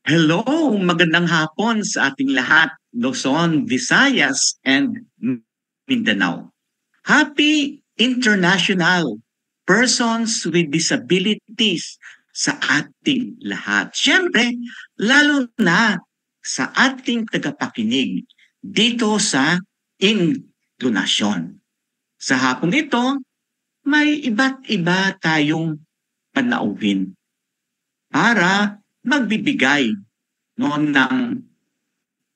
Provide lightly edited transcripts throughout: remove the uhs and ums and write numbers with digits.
Hello, magandang hapon sa ating lahat, Luzon, Visayas, and Mindanao. Happy International Persons with Disabilities sa ating lahat. Siyempre, lalo na sa ating tagapakinig dito sa Inklunasyon. Sa hapong ito, may iba't iba tayong panauhin para magbibigay ng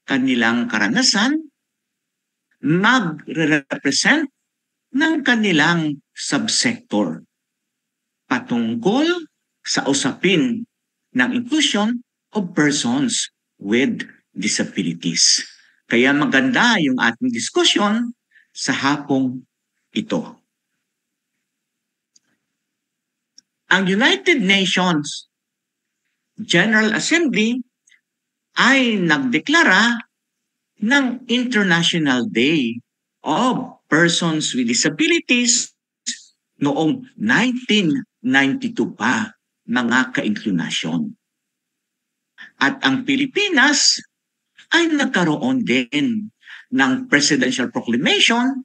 kanilang karanasan, magre-represent ng kanilang subsector patungkol sa usapin ng inclusion of persons with disabilities. Kaya maganda yung ating diskusyon sa hapong ito. Ang United Nations General Assembly ay nagdeklara ng International Day of Persons with Disabilities noong 1992 pa, mga ka-inklinasyon. At ang Pilipinas ay nagkaroon din ng Presidential Proclamation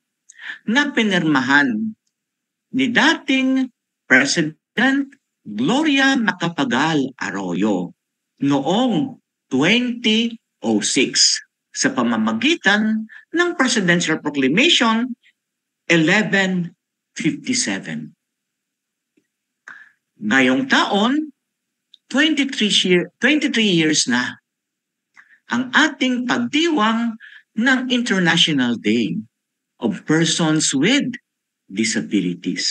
na pinirmahan ni dating President Gloria Macapagal Arroyo noong 2006 sa pamamagitan ng Presidential Proclamation 1157. Ngayong taon, 23 years na ang ating pagdiwang ng International Day of Persons with Disabilities.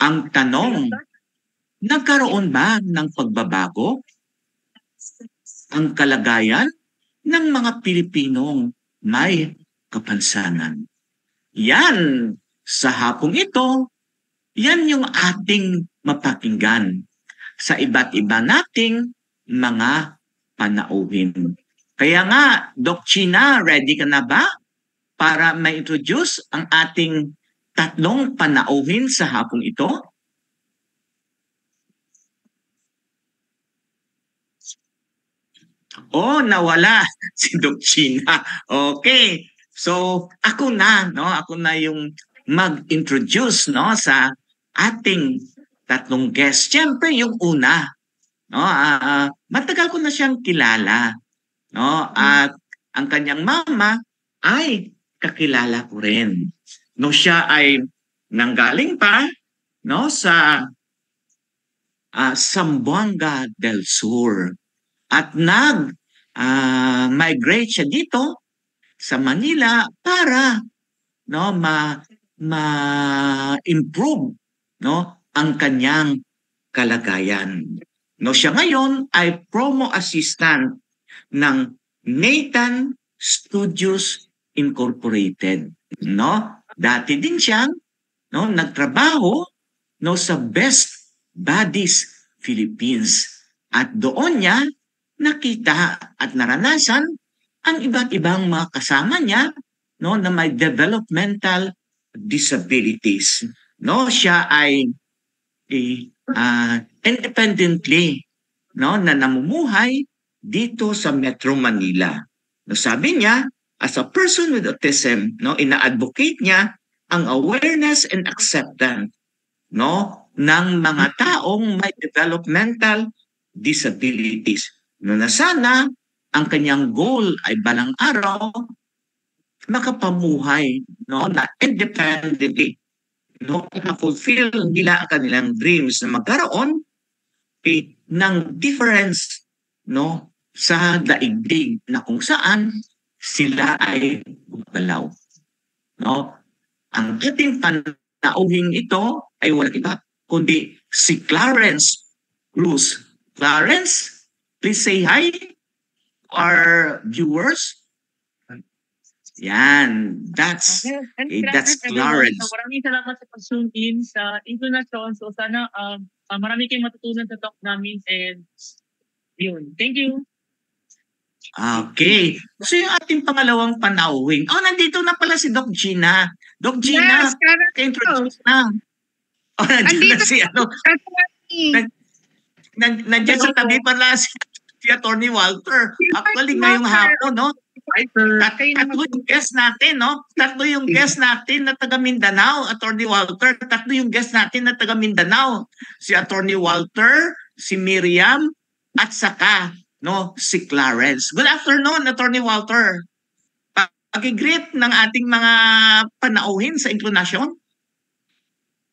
Ang tanong, nagkaroon ba ng pagbabago ang kalagayan ng mga Pilipinong may kapansanan? Yan, sa hapong ito, yan yung ating mapakinggan sa iba't iba nating mga panauhin. Kaya nga, Doc China, ready ka na ba para ma-introduce ang ating tatlong panauhin sa hapong ito? Oh, nawala si Doc China. Okay. So, ako na yung mag-introduce sa ating tatlong guest. Siyempre, yung una, matagal ko na siyang kilala, at ang kanyang mama ay kakilala ko rin. Siya ay nanggaling pa sa Zamboanga del Sur at nag-migrate siya dito sa Manila para ma-improve ang kanyang kalagayan. Siya ngayon ay promo assistant ng Nathan Studios Incorporated. Dati din siyang nagtrabaho sa Best Buddies Philippines. At doon niya nakita at naranasan ang iba't ibang mga kasama niya na may developmental disabilities. Siya ay independently na namumuhay dito sa Metro Manila. Sabi niya, as a person with autism, ina-advocate niya ang awareness and acceptance ng mga taong may developmental disabilities. Na sana ang kanyang goal ay balang araw makapamuhay na independently, na-fulfill nila ang kanilang dreams na magkaroon ng difference sa daigdig na kung saan sila ay gumagalaw. Ang ating panauhin ito ay walang iba kundi si Clarence Cruz. Clarence, please say hi to our viewers. Yan, that's Clarence. So, maraming salamat sa pag-tune in sa Inklunasyon. So sana marami kayong matutunan sa talk namin and yun. Thank you. Okay. So yung ating pangalawang panauhin. Nandito na pala si Doc Gina. Doc Gina, Yes, ka-introduce na. Nandiyan na si Nandito nandiyan sa tabi pala si si Attorney Walter. Actually, ngayong hapon, no? Tatlo yung guest natin, no? Tatlo yung guest natin na taga Mindanao, Attorney Walter. Tatlo yung guest natin na taga Mindanao. Si Attorney Walter, si Miriam, at saka, no, si Clarence. Good afternoon, Attorney Walter. Pag-greet ng ating mga panauhin sa inklinasyon.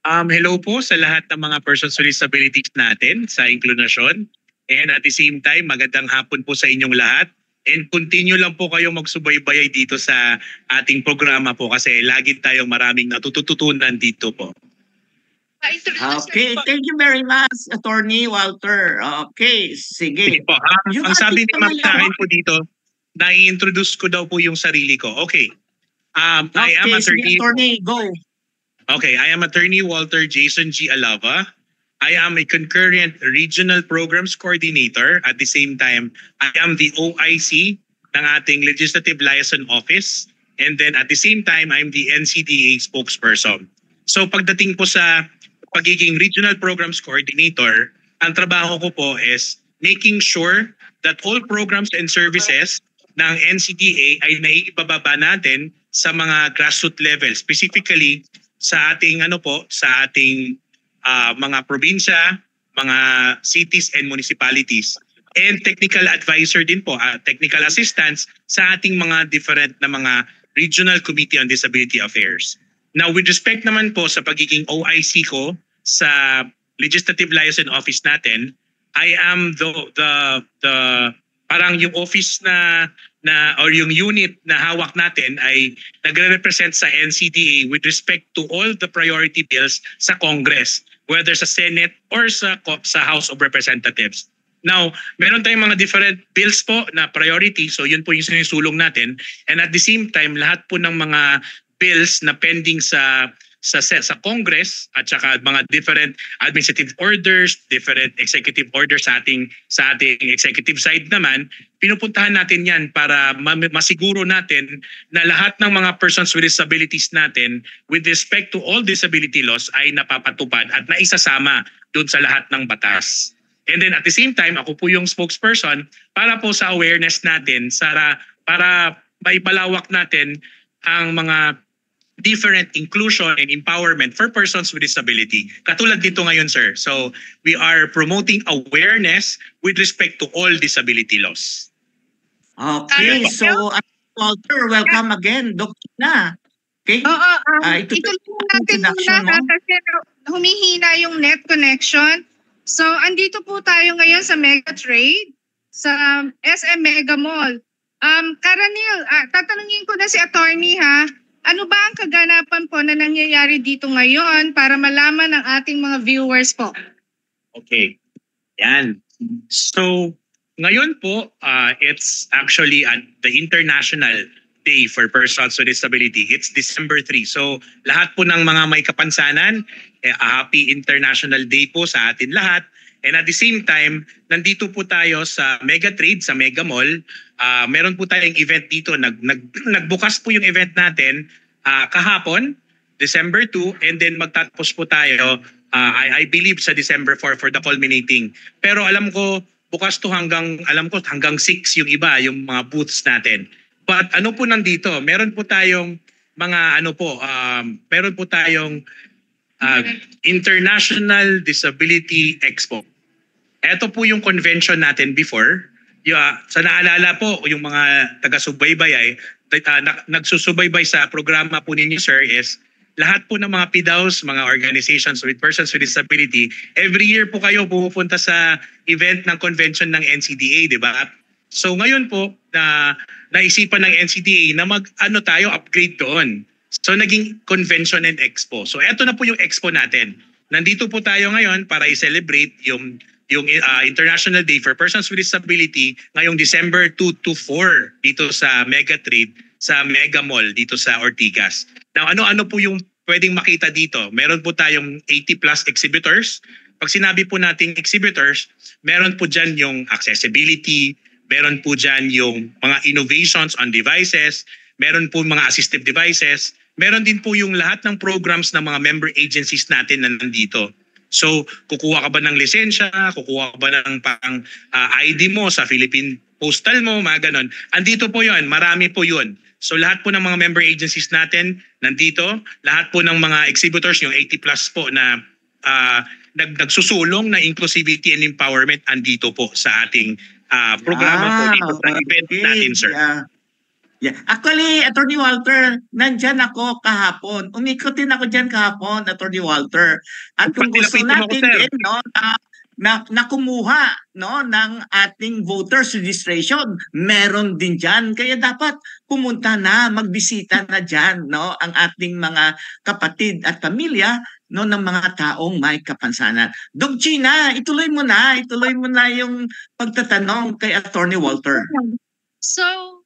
Hello po sa lahat ng mga persons with disabilities natin sa inklinasyon. And at the same time, magandang hapon po sa inyong lahat. And continue lang po kayo magsubaybayay dito sa ating programa po kasi lagi tayong maraming natututunan dito po. Okay, thank you very much, Attorney Walter. Okay, sige. Sige po. Ang sabi ni Ma'am sa akin po dito, na-introduce ko daw po yung sarili ko. Okay. I am Attorney, go. Okay, I am Attorney Walter Jason G. Alava. I am a concurrent regional programs coordinator. At the same time, I am the OIC ng ating Legislative Liaison Office. And then at the same time, I'm the NCDA spokesperson. So pagdating po sa pagiging regional programs coordinator, ang trabaho ko po is making sure that all programs and services ng NCDA ay naibababa natin sa mga grassroots level, specifically sa ating sa ating mga probinsya, mga cities and municipalities. And technical advisor din po, technical assistance sa ating mga different na mga Regional Committee on Disability Affairs. Now with respect naman po sa pagiging OIC ko sa Legislative Liaison Office natin, I am the parang yung office na or yung unit na hawak natin ay nagre-represent sa NCDA with respect to all the priority bills sa Congress, whether sa Senate or sa House of Representatives. Now, meron tayong mga different bills po na priority, so yun po yung sinusulong natin. And at the same time, lahat po ng mga bills na pending sa Congress at saka mga different administrative orders, different executive orders sa ating executive side naman, pinupuntahan natin yan para masiguro natin na lahat ng mga persons with disabilities natin with respect to all disability laws ay napapatupad at naisasama doon sa lahat ng batas. And then at the same time, ako po yung spokesperson para po sa awareness natin para maipalawak natin ang mga different inclusion and empowerment for persons with disability. Katulad dito ngayon, sir. So, we are promoting awareness with respect to all disability laws. Okay, so Walter, welcome again. Dr. na. Okay? Oo, ituloy natin muna kasi humihina yung net connection. So, andito po tayo ngayon sa Mega Trade, sa SM Mega Mall. Karanil, tatanungin ko na si attorney ha. Ano ba ang kaganapan po na nangyayari dito ngayon para malaman ng ating mga viewers po? Okay. Yan. So, ngayon po, it's actually the International Day for Persons with Disability. It's December 3. So, lahat po ng mga may kapansanan, happy International Day po sa atin lahat. And at the same time, nandito po tayo sa Mega Trade, sa Mega Mall. Meron po tayong event dito. Nagbukas po yung event natin kahapon, December 2, and then magtatapos po tayo, I believe, sa December 4 for the culminating. Pero alam ko, bukas to hanggang 6 yung iba, yung mga booths natin. But ano po nandito? Meron po tayong mga meron po tayong International Disability Expo. Ito po yung convention natin before. Sa naalala po, yung mga taga-subaybay ay nagsusubaybay sa programa po ninyo, sir, is lahat po ng mga PDAOs, mga organizations with persons with disability, every year po kayo pupunta sa event ng convention ng NCDA, di ba? So ngayon po, naisipan ng NCDA na upgrade doon. So naging convention and expo. So eto na po yung expo natin. Nandito po tayo ngayon para i-celebrate yung International Day for Persons with Disability ngayong December 2 to 4 dito sa Mega Trade, sa Mega Mall dito sa Ortigas. Now ano po yung pwedeng makita dito? Meron po tayong 80 plus exhibitors. Pag sinabi po nating exhibitors, meron po dyan yung accessibility, meron po dyan yung mga innovations on devices, meron po mga assistive devices, meron din po yung lahat ng programs ng mga member agencies natin na nandito. So, kukuha ka ba ng lisensya, kukuha ka ba ng ID mo sa Philippine Postal mo, mga ganon. Andito po yun, marami po yun. So lahat po ng mga member agencies natin nandito, lahat po ng mga exhibitors, yung 80 plus po na nagsusulong na inclusivity and empowerment andito po sa ating programa po dito sa event natin, sir. Yeah. Actually, Attorney Walter, nandyan ako kahapon. Umikot din ako dyan kahapon, Attorney Walter. At kung gusto natin din, no, na kumuha, no, ng ating voters registration, meron din dyan. Kaya dapat pumunta na, magbisita na dyan, no, ang ating mga kapatid at pamilya, no, ng mga taong may kapansanan. Doc Gina, ituloy mo na yung pagtatanong kay Attorney Walter. So,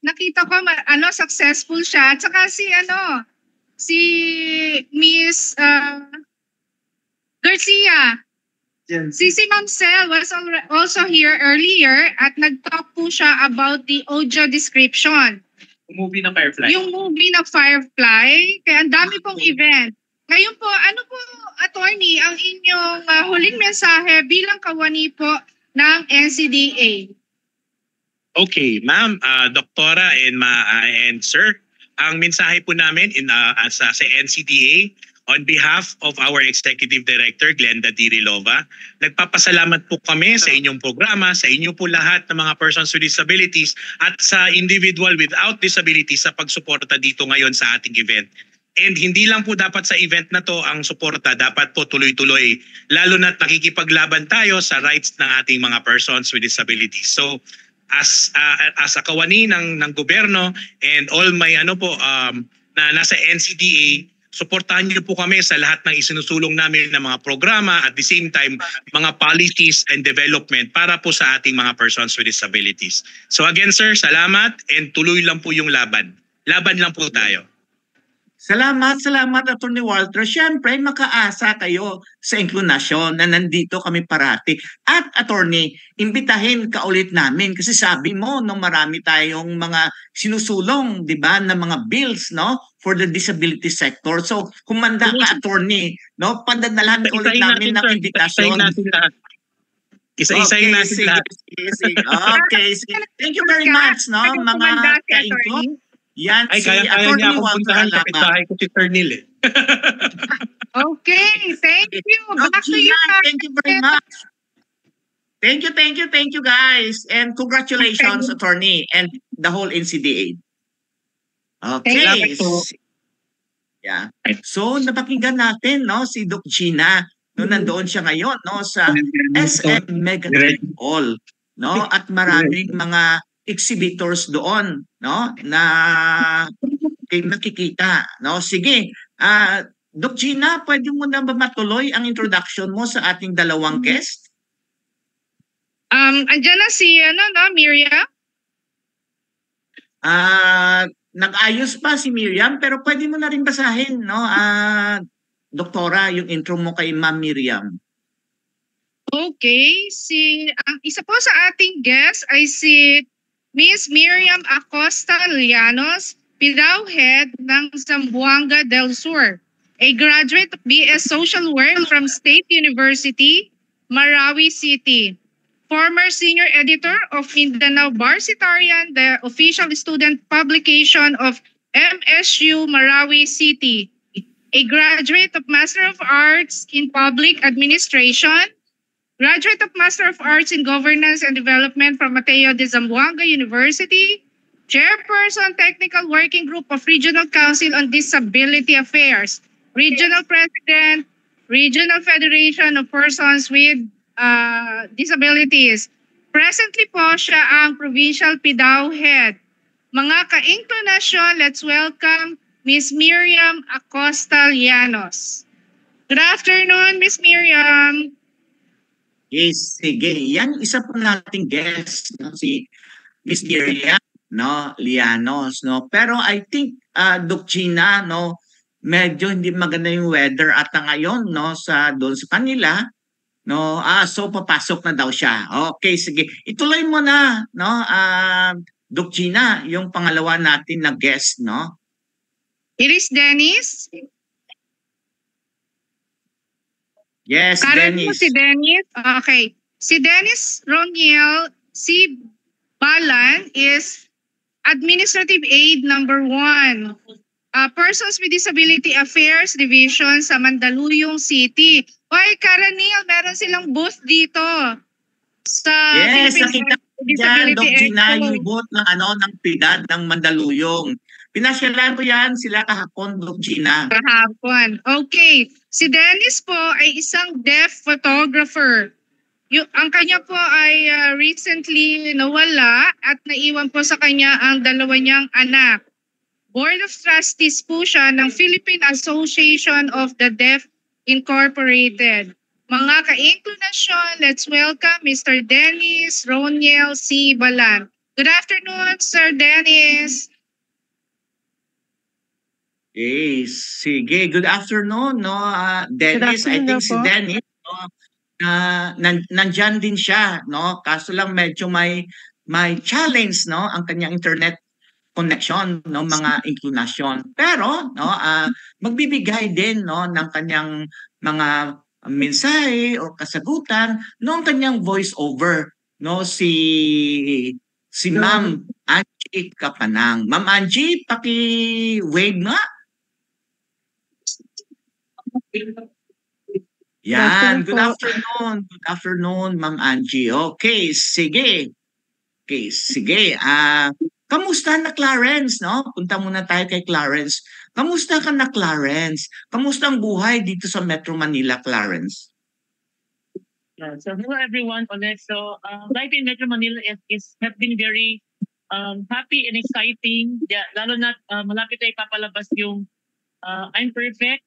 nakita ko successful siya. At saka si Miss Garcia. Yes. Si Ma'am Sel was also here earlier at nag-talk po siya about the audio description. Yung movie ng Firefly. Yung movie ng Firefly. Kaya ang dami pong event. Ngayon po, ano po, attorney, ang inyong huling mensahe bilang kawani po ng NCDA? Okay, ma'am, doktora and sir, ang mensahe po namin sa NCDA on behalf of our Executive Director, Glenda Dirilova, nagpapasalamat po kami sa inyong programa, sa inyo po lahat ng mga persons with disabilities at sa individual without disabilities sa pagsuporta dito ngayon sa ating event. And hindi lang po dapat sa event na to ang suporta, dapat po tuloy-tuloy, lalo na't nakikipaglaban tayo sa rights ng ating mga persons with disabilities. So, as a kawani ng gobyerno and all my na nasa NCDA, suportahan niyo po kami sa lahat ng isinusulong namin ng mga programa at the same time mga policies and development para po sa ating mga persons with disabilities. So again sir, salamat and tuloy lang po yung laban. Laban lang po tayo. Salamat Attorney Walter. Siyempre, makaasa kayo sa inklinasyon na nandito kami parati. At Attorney, imbitahin ka ulit namin kasi sabi mo no, marami tayong mga sinusulong, 'di ba, na mga bills, no, for the disability sector. So, kumanda ka Attorney, no, padadalhan ka ulit namin ng imbitasyon. Isa-isahin natin lahat. Okay, thank you very much, no, mga kaingko. Yan, ay, kaya niya akong puntahan, kapit-bahay ko si Sir Neil eh. Okay, thank you. Back to you. Thank you very much. Thank you guys. And congratulations, Attorney, and the whole NCDA. Okay. Yeah. So, napakinggan natin, no, si Doc Gina. No, nandoon siya ngayon, no, sa SM Megatrade Hall, no, at maraming mga exhibitors doon, no, na nakikita, no. Sige, Doc Gina, pwede mo na ba matuloy ang introduction mo sa ating dalawang guest? Andiyan na si Miriam. Nag-ayos pa si Miriam, pero pwede mo na rin basahin, no, Doktora, yung intro mo kay Ma'am Miriam. Okay, ang isa po sa ating guest ay si Miss Miriam Acosta Llanos, PIDAW Head ng Zamboanga del Sur, a graduate of BS Social Work from State University, Marawi City, former senior editor of Mindanao Barsitarian, the official student publication of MSU Marawi City, a graduate of Master of Arts in Public Administration, graduate of Master of Arts in Governance and Development from Mateo de Zamboanga University, Chairperson Technical Working Group of Regional Council on Disability Affairs, Regional President, Regional Federation of Persons with Disabilities. Presently po siya ang Provincial PIDAW Head. Mga ka-inklinasyon, let's welcome Miss Miriam Acosta Llanos. Good afternoon, Miss Miriam. Yes, sige. Yan, isa po nating guest, no, si Miss Miriam, no, Llanos, no. Pero I think, Doc Gina, no, medyo hindi maganda yung weather ata ngayon, no, doon sa kanila, no. So papasok na daw siya. Okay, sige. Ituloy mo na, no, Doc Gina, yung pangalawa natin na guest, no. Iris Dennis. Yes, Karen mo Dennis. si Dennis? Okay. Si Dennis Roniel C. Balan is Administrative Aid number 1. Persons with Disability Affairs Division sa Mandaluyong City. Oy, Karanil, meron silang booth dito sa Yes, Philippine nakita ko dyan, Doc Disability Gina, Expo. yung booth ng PIDAD ng Mandaluyong. Pinasyalan ko yan sila kahapon, Doc Gina. Kahapon. Okay. Si Dennis po ay isang deaf photographer. Ang kanya po ay recently nawala at naiwan po sa kanya ang 2 niyang anak. Board of Trustees po siya ng Philippine Association of the Deaf Incorporated. Mga ka-inclinasyon, let's welcome Mr. Dennis Roniel C. Balan. Good afternoon, Sir Dennis. Sige. Good afternoon, no? Dennis, I think si Dennis, no, nandyan din siya, no? Kaso lang medyo may challenge, no? Ang kanyang internet connection, no? Mga inclinasyon. Pero, no, magbibigay din, no, ng kanyang mga mensahe o kasagutan noong kanyang voice over, no? Si Ma'am Angie Kapanang. Ma'am Angie, paki-wave nga. Yan, good afternoon. Good afternoon, Ma'am Angie. Okay, sige. Kamusta na Clarence, no? Punta muna tayo kay Clarence. Kamusta ka na Clarence? Kamusta ang buhay dito sa Metro Manila, Clarence? So hello everyone ulit. So life in Metro Manila has been very happy and exciting. Yeah, lalo na malapit na ipapalabas yung I'm Perfect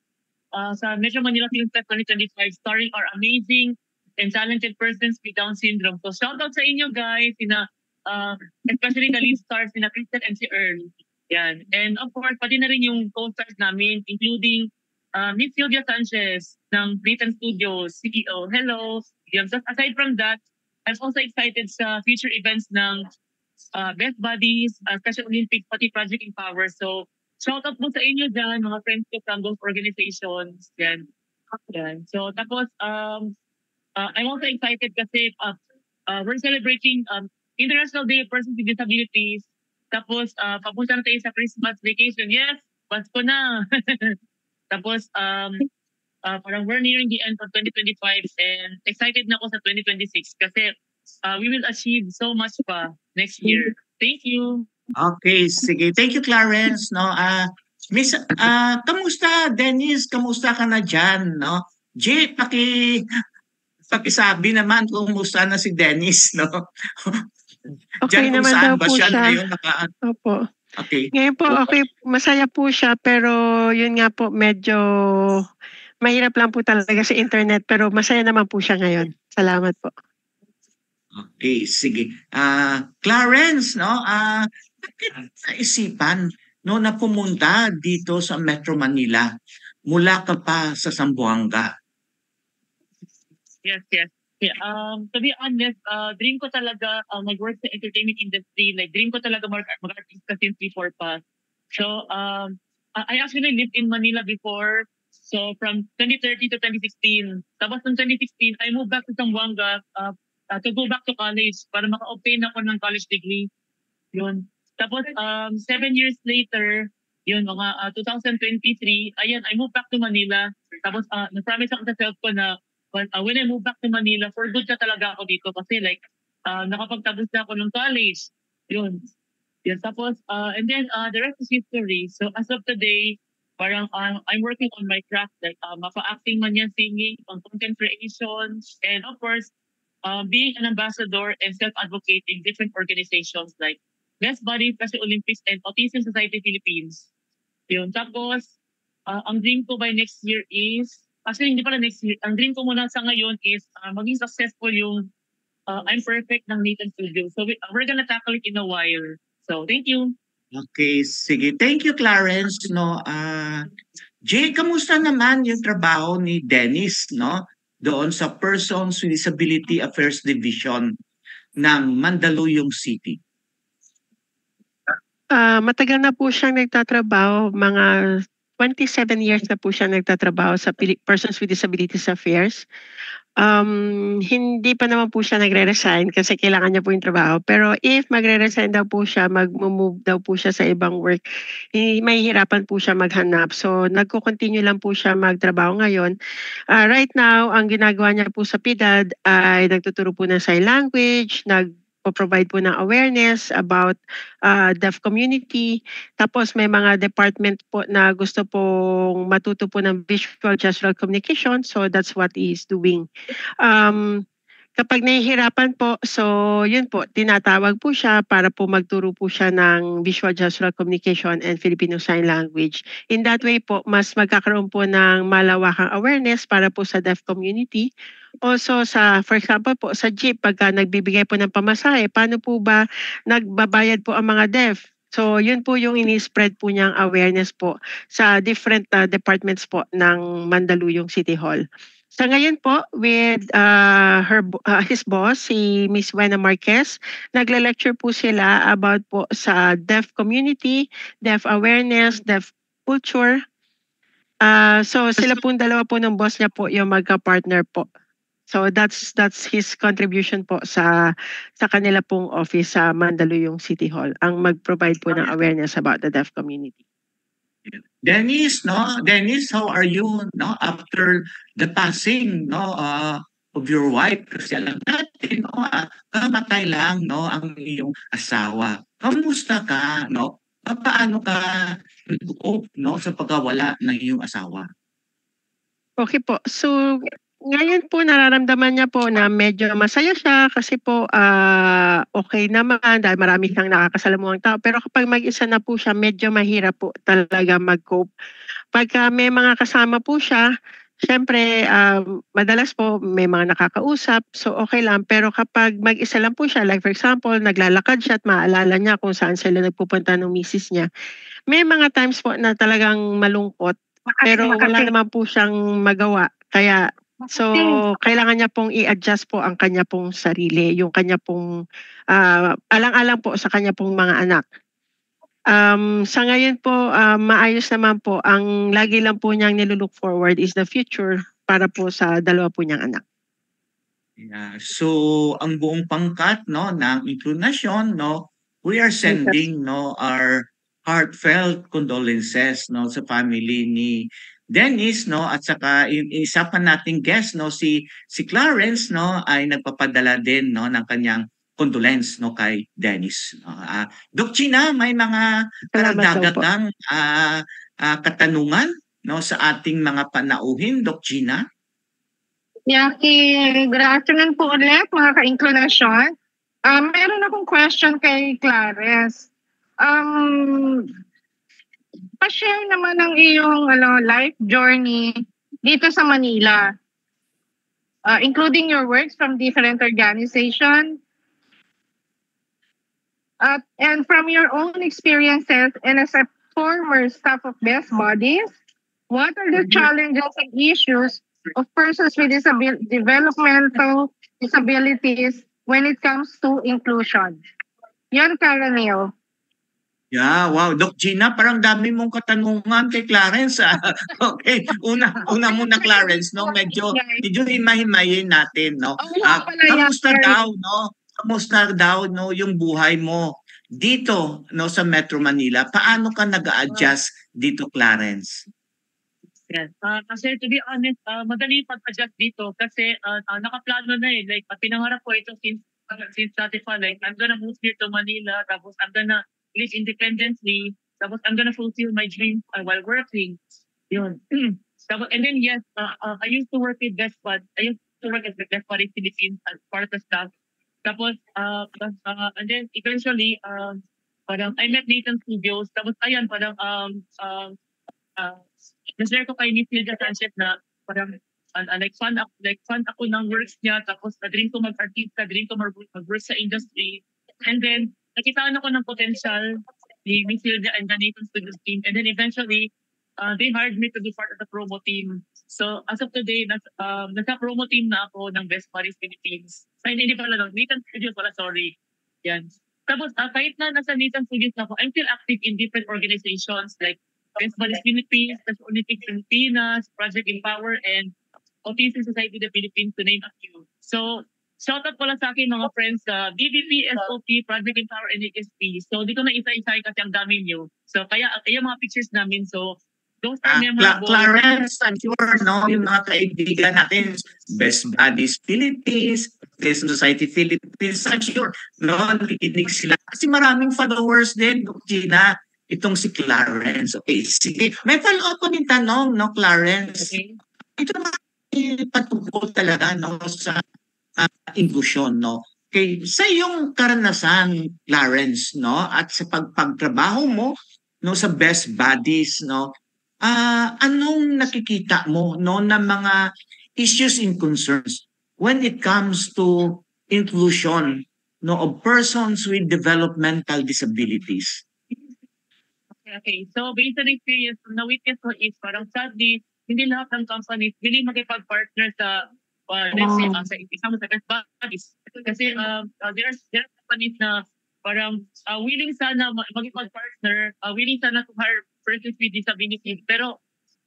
sa Metro Manila Film Fest 2025 starring our amazing and talented persons with Down syndrome. So shout out sa inyo guys, especially the lead stars sina Kristen and si Earl. Yan. And of course, pati na rin yung co-stars namin including Miss Sylvia Sanchez ng Britain Studios, CEO. Hello. Yan. So aside from that, I'm also excited sa future events ng Best Buddies, Special Olympics, pati Project Empower. So shout out po sa inyo dyan, mga friends ko from those organizations. Yan. So tapos, I'm also excited kasi we're celebrating International Day of Persons with Disabilities. Tapos, papunta na tayo sa Christmas vacation. Yes, Pasko na. Tapos, parang we're nearing the end of 2025 and excited na ako sa 2026 kasi we will achieve so much pa next year. Thank you. Okay, sige. Thank you, Clarence. No, Miss, kamusta, Dennis? Kamusta ka na dyan? No? Jay, pakisabi naman kung kumusta na si Dennis, no? Okay Diyan kung naman saan daw ba po siya siya. ngayon Opo. Okay. Ngayon po, okay, masaya po siya pero yun nga po, medyo mahirap lang po talaga sa internet pero masaya naman po siya ngayon. Salamat po. Okay, sige. Clarence, no? Naisipan, no, na pumunta dito sa Metro Manila mula ka pa sa Zamboanga. Yes. Yeah, to be honest, dream ko talaga mag-work sa entertainment industry. Like, dream ko talaga mag-artista since before pa. So, I actually lived in Manila before. So, from 2013 to 2016. Tapos, from 2016, I moved back to Zamboanga to go back to college para maka-obtain ako ng college degree. Yun. Tapos, 7 years later, yun, mga 2023, ayan, I moved back to Manila. Tapos, na-promise ako sa self ko na when I move back to Manila, for good na talaga ako dito kasi like, nakapagtapos na ako ng college. Yun. Tapos, and then the rest is history. So as of today, parang I'm working on my craft, like mapa-acting man yan, singing, on content creation, and of course, being an ambassador and self-advocating different organizations like Best Buddies, Special Olympics, and Autism Society Philippines. Yun. Tapos, ang dream ko by next year is, actually, hindi pala next year. Ang dream ko muna sa ngayon is maging successful yung I'm Perfect ng Nathan Studio. So we're gonna tackle it in a while. So thank you. Okay, sige. Thank you, Clarence. No, Jay, kamusta naman yung trabaho ni Dennis, no? Doon sa Persons with Disability Affairs Division ng Mandaluyong City. Matagal na po siyang nagtatrabaho, mga 27 years na po siya nagtatrabaho sa Persons with Disabilities Affairs. Hindi pa naman po siya nagre-resign kasi kailangan niya po yung trabaho. Pero if magre-resign daw po siya, mag-move daw po siya sa ibang work, mahihirapan po siya maghanap. So, nagko-continue lang po siya magtrabaho ngayon. Right now, ang ginagawa niya po sa PIDAD ay nagtuturo po ng sign language, nagpo-provide po ng awareness about deaf community. Tapos may mga department po na gusto pong matuto po ng visual gestural communication. So that's what he is doing. Kapag nahihirapan po, so yun po, tinatawag po siya para po magturo po siya ng visual gestural communication and Filipino Sign Language. In that way po, mas magkakaroon po ng malawakang awareness para po sa deaf community. Also for example po, sa jeep, pagka nagbibigay po ng pamasahe, paano po ba nagbabayad po ang mga deaf? So yun po yung ini-spread po niyang awareness po sa different departments po ng Mandaluyong City Hall. Sa ngayon po, with his boss, si Miss Wena Marquez, nagle-lecture po sila about po sa deaf community, deaf awareness, deaf culture. So sila po dalawa po ng boss niya po yung magka-partner po. So that's his contribution po sa kanila pong office sa Mandaluyong City Hall, ang mag-provide po ng awareness about the deaf community. Dennis, how are you after the passing of your wife? Kasi alam natin, kamatay lang ang iyong asawa. Kamusta ka? Paano ka cope sa pagkawala ng iyong asawa? Okay po. So ngayon po nararamdaman niya po na medyo masaya siya kasi po okay naman dahil marami siyang nakakasalamuhang tao. Pero kapag mag-isa na po siya, medyo mahirap po talaga mag-cope. Pagka may mga kasama po siya, syempre madalas po may mga nakakausap, so okay lang. Pero kapag mag-isa lang po siya, like for example, naglalakad siya at maalala niya kung saan sila nagpupunta ng misis niya, may mga times po na talagang malungkot. Pero wala naman po siyang magawa. Kaya so, kailangan niya pong i-adjust po ang kanya pong sarili, yung kanya pong alang-alang po sa kanya pong mga anak. Sa ngayon po, maayos naman po. Ang lagi lang po niyang nilulook forward is the future para po sa dalawa po niyang anak. Yeah. So, ang buong pangkat ng inclination, we are sending our heartfelt condolences sa family ni Dennis at saka isa pa nating guest si Clarence ay nagpapadala din ng kanyang condolence kay Dennis. Doc Gina, may mga karagdagang katanungan sa ating mga panauhin, Doc Gina? Yaki, good afternoon po ulit mga ka-inclination. Meron akong question kay Clarence. Pa-share naman ng iyong life journey dito sa Manila, including your works from different organizations, and from your own experiences and as a former staff of Best Bodies, what are the challenges and issues of persons with developmental disabilities when it comes to inclusion? Yan, Karanil. Yeah, wow. Doc Gina, parang dami mong katanungan kay Clarence. Okay, una muna Clarence, medyo himay-himayin natin, Kamusta daw, yung buhay mo dito, sa Metro Manila? Paano ka nag-a-adjust dito, Clarence? Yes. Kasi to be honest, madali pag-adjust dito kasi nakaplano na like pinangarap ko ito since Spotify, like I'm gonna move here to Manila, tapos I'm gonna live independently, tapos I'm gonna fulfill my dreams while working. Yun. And then yes, I used to work with Best Bud. I used to work at Best Bud in Philippines as part of the staff. Tapos and then eventually parang I met Nathan Studios. Tapos ayan parang nashare ko kay Miss Hilda Sanchez na parang fan ako ng works niya. Tapos dream ko mag-artista, dream ko mag-work sa industry. And then nakita ako ng potential ni Miss Hilda and the Nathan Studios team. And then eventually, they hired me to be part of the promo team. So as of today, nasa promo team na ako ng Best Bodies Philippines. Hindi pala lang, Nathan Studios pala, sorry. Yan. Tapos kahit na nasa Nathan Studios na ako, I'm still active in different organizations like Best Buddies Philippines, Special Olympics Pilipinas, Project Empower, and Autism Society of the Philippines, to name a few. So, shout out pala sa akin mga friends sa BBP, SOP, Project Empower, and HSP. So, dito na isa-isa kasi ang dami nyo. So, kaya mga pictures namin. So, those are memorable. Clarence, I'm sure, no, yung mga kaibigan natin, Best Buddies Philippines, Autism Society Philippines, I'm sure, no, nakikinig sila. Kasi maraming followers din, Gina, itong si Clarence. Okay, sige. May follow-up ko din tanong, no, Clarence. Okay. Ito naman patungkol talaga, no, sa inklusyon, no? Okay, sa iyong karanasan, Clarence, no, at sa pagtrabaho mo, no, sa Best Buddies, no, anong nakikita mo, no, na mga issues and concerns when it comes to inclusion, no, of persons with developmental disabilities? Okay. So, based on experience, na-witness ko is parang sadly, hindi lahat ng companies willing makipag-partner sa let's say, sa isang sa Best Buddies. Kasi there are companies na parang willing sana magipag-partner, willing sana to hire persons with disabilities, pero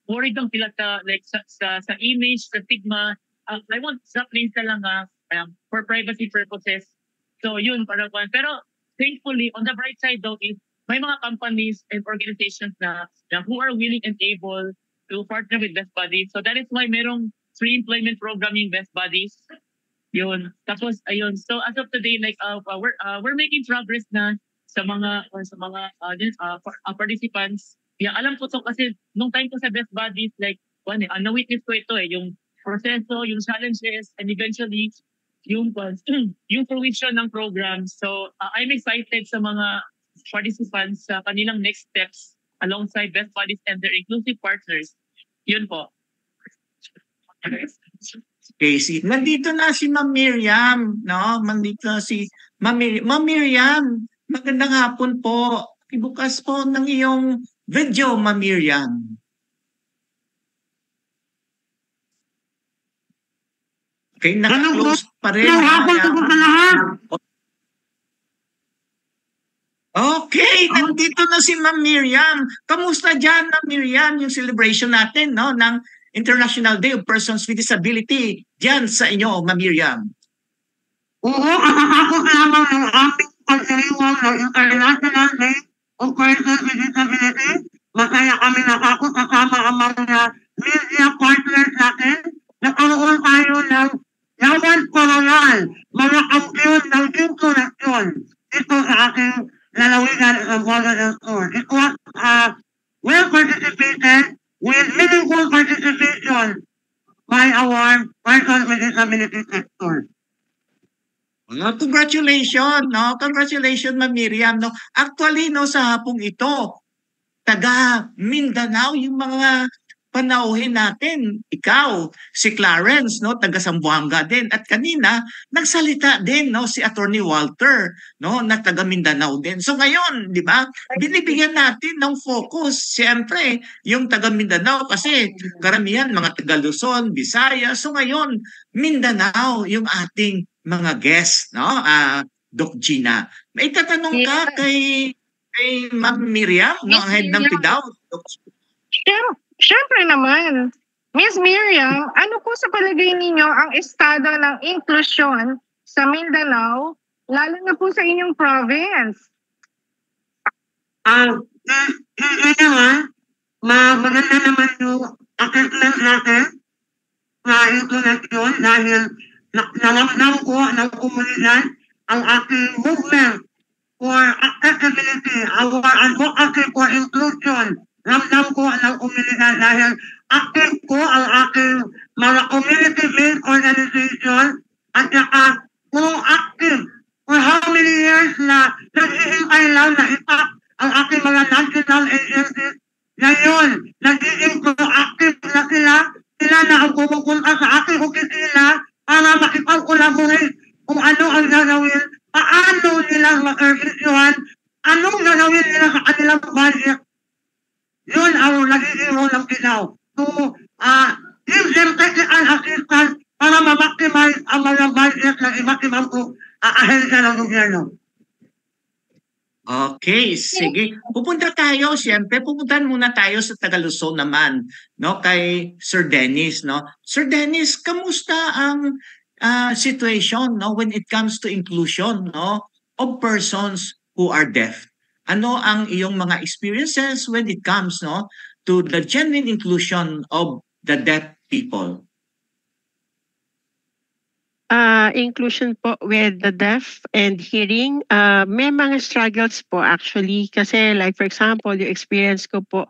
worried lang sila sa image, sa stigma. I want sa place na lang for privacy purposes. So yun, parang pero thankfully, on the bright side though, is may mga companies and organizations na who are willing and able to partner with Best Buddies. So that is why merong free employment program yung Best Buddies. Yun. Tapos ayun. So as of today, like we're making progress na sa mga participants. Yeah, alam ko to kasi nung time ko sa Best Buddies, like na-witness ko ito yung proseso, yung challenges, and eventually yung fruition ng program. So I'm excited sa mga participants sa kanilang next steps alongside Best Buddies and their inclusive partners. Yun po. Casey, nandito na si Ma'am Miriam, no? Nandito na si Ma'am Miriam. Magandang hapon po. Ibukas po ng iyong video, Ma'am Miriam. Okay, naka-close pa rin. Okay, nandito na si Ma'am Miriam. Kamusta dyan, Ma'am Miriam, yung celebration natin, no, ng International Day of Persons with Disability dyan sa inyo, Ma'am Miriam? Oo, nakakakot lamang ng aming pag-iriwang ng International Day of Persons with Disability. Masaya kami nakakot kasama ang mga media partners natin. Nakaroon tayo ng Yaman Coronal, mga kampiyon ng inklusyon. Ito sa aking lalawigan ng Bulacan Sur. It was well participated with meaningful participation by our persons with disability sector. No, congratulations, no? Congratulations, Ma'am Miriam, no? Actually, no, sa hapong ito, taga Mindanao yung mga panauhin natin. Ikaw, si Clarence, no, taga Zamboanga din. At kanina, nagsalita din, no, si Attorney Walter, no, na taga Mindanao din. So ngayon, di ba, binibigyan natin ng focus, siyempre, yung taga Mindanao kasi karamihan mga taga Luzon, Visayas. So ngayon, Mindanao yung ating mga guests, no, Doc Gina. May tatanong ka kay Ma'am Miriam, no, ang head ng PIDAW. Siyempre naman. Miss Miriam, ano po sa palagay ninyo ang estado ng inklusyon sa Mindanao, lalo na po sa inyong province? Maganda naman yung assessment natin sa inklusyon dahil nalamdam ko ng komunidad ang aking movement for accessibility, our advocacy for inclusion. Ramdam ko ng komunidad dahil active ko ang aking mga community-based organization at saka proactive for how many years na nag-iingay lang na impact ang aking mga national agencies. Ngayon, nag-iing proactive na sila na ang pumupunta sa aking opisina para makipag-collaborate kung ano ang gagawin, paano nilang mag-servisyuhan, anong gagawin nila sa kanilang budget. Yun ang nagiging role ng PIDAW. So, give them technical assistance para ma-maximize ang mga budget ng iba't ibang ahensya ng gobyerno. Okay, sige. Pupunta tayo, siyempre, pupuntahan muna tayo sa Tagaluzon naman, no, kay Sir Dennis, no. Sir Dennis, kamusta ang situation, no, when it comes to inclusion, no, of persons who are deaf? Ano ang iyong mga experiences when it comes, no, to the genuine inclusion of the deaf people? Inclusion po with the deaf and hearing, may mga struggles po actually kasi like for example, yung experience ko po,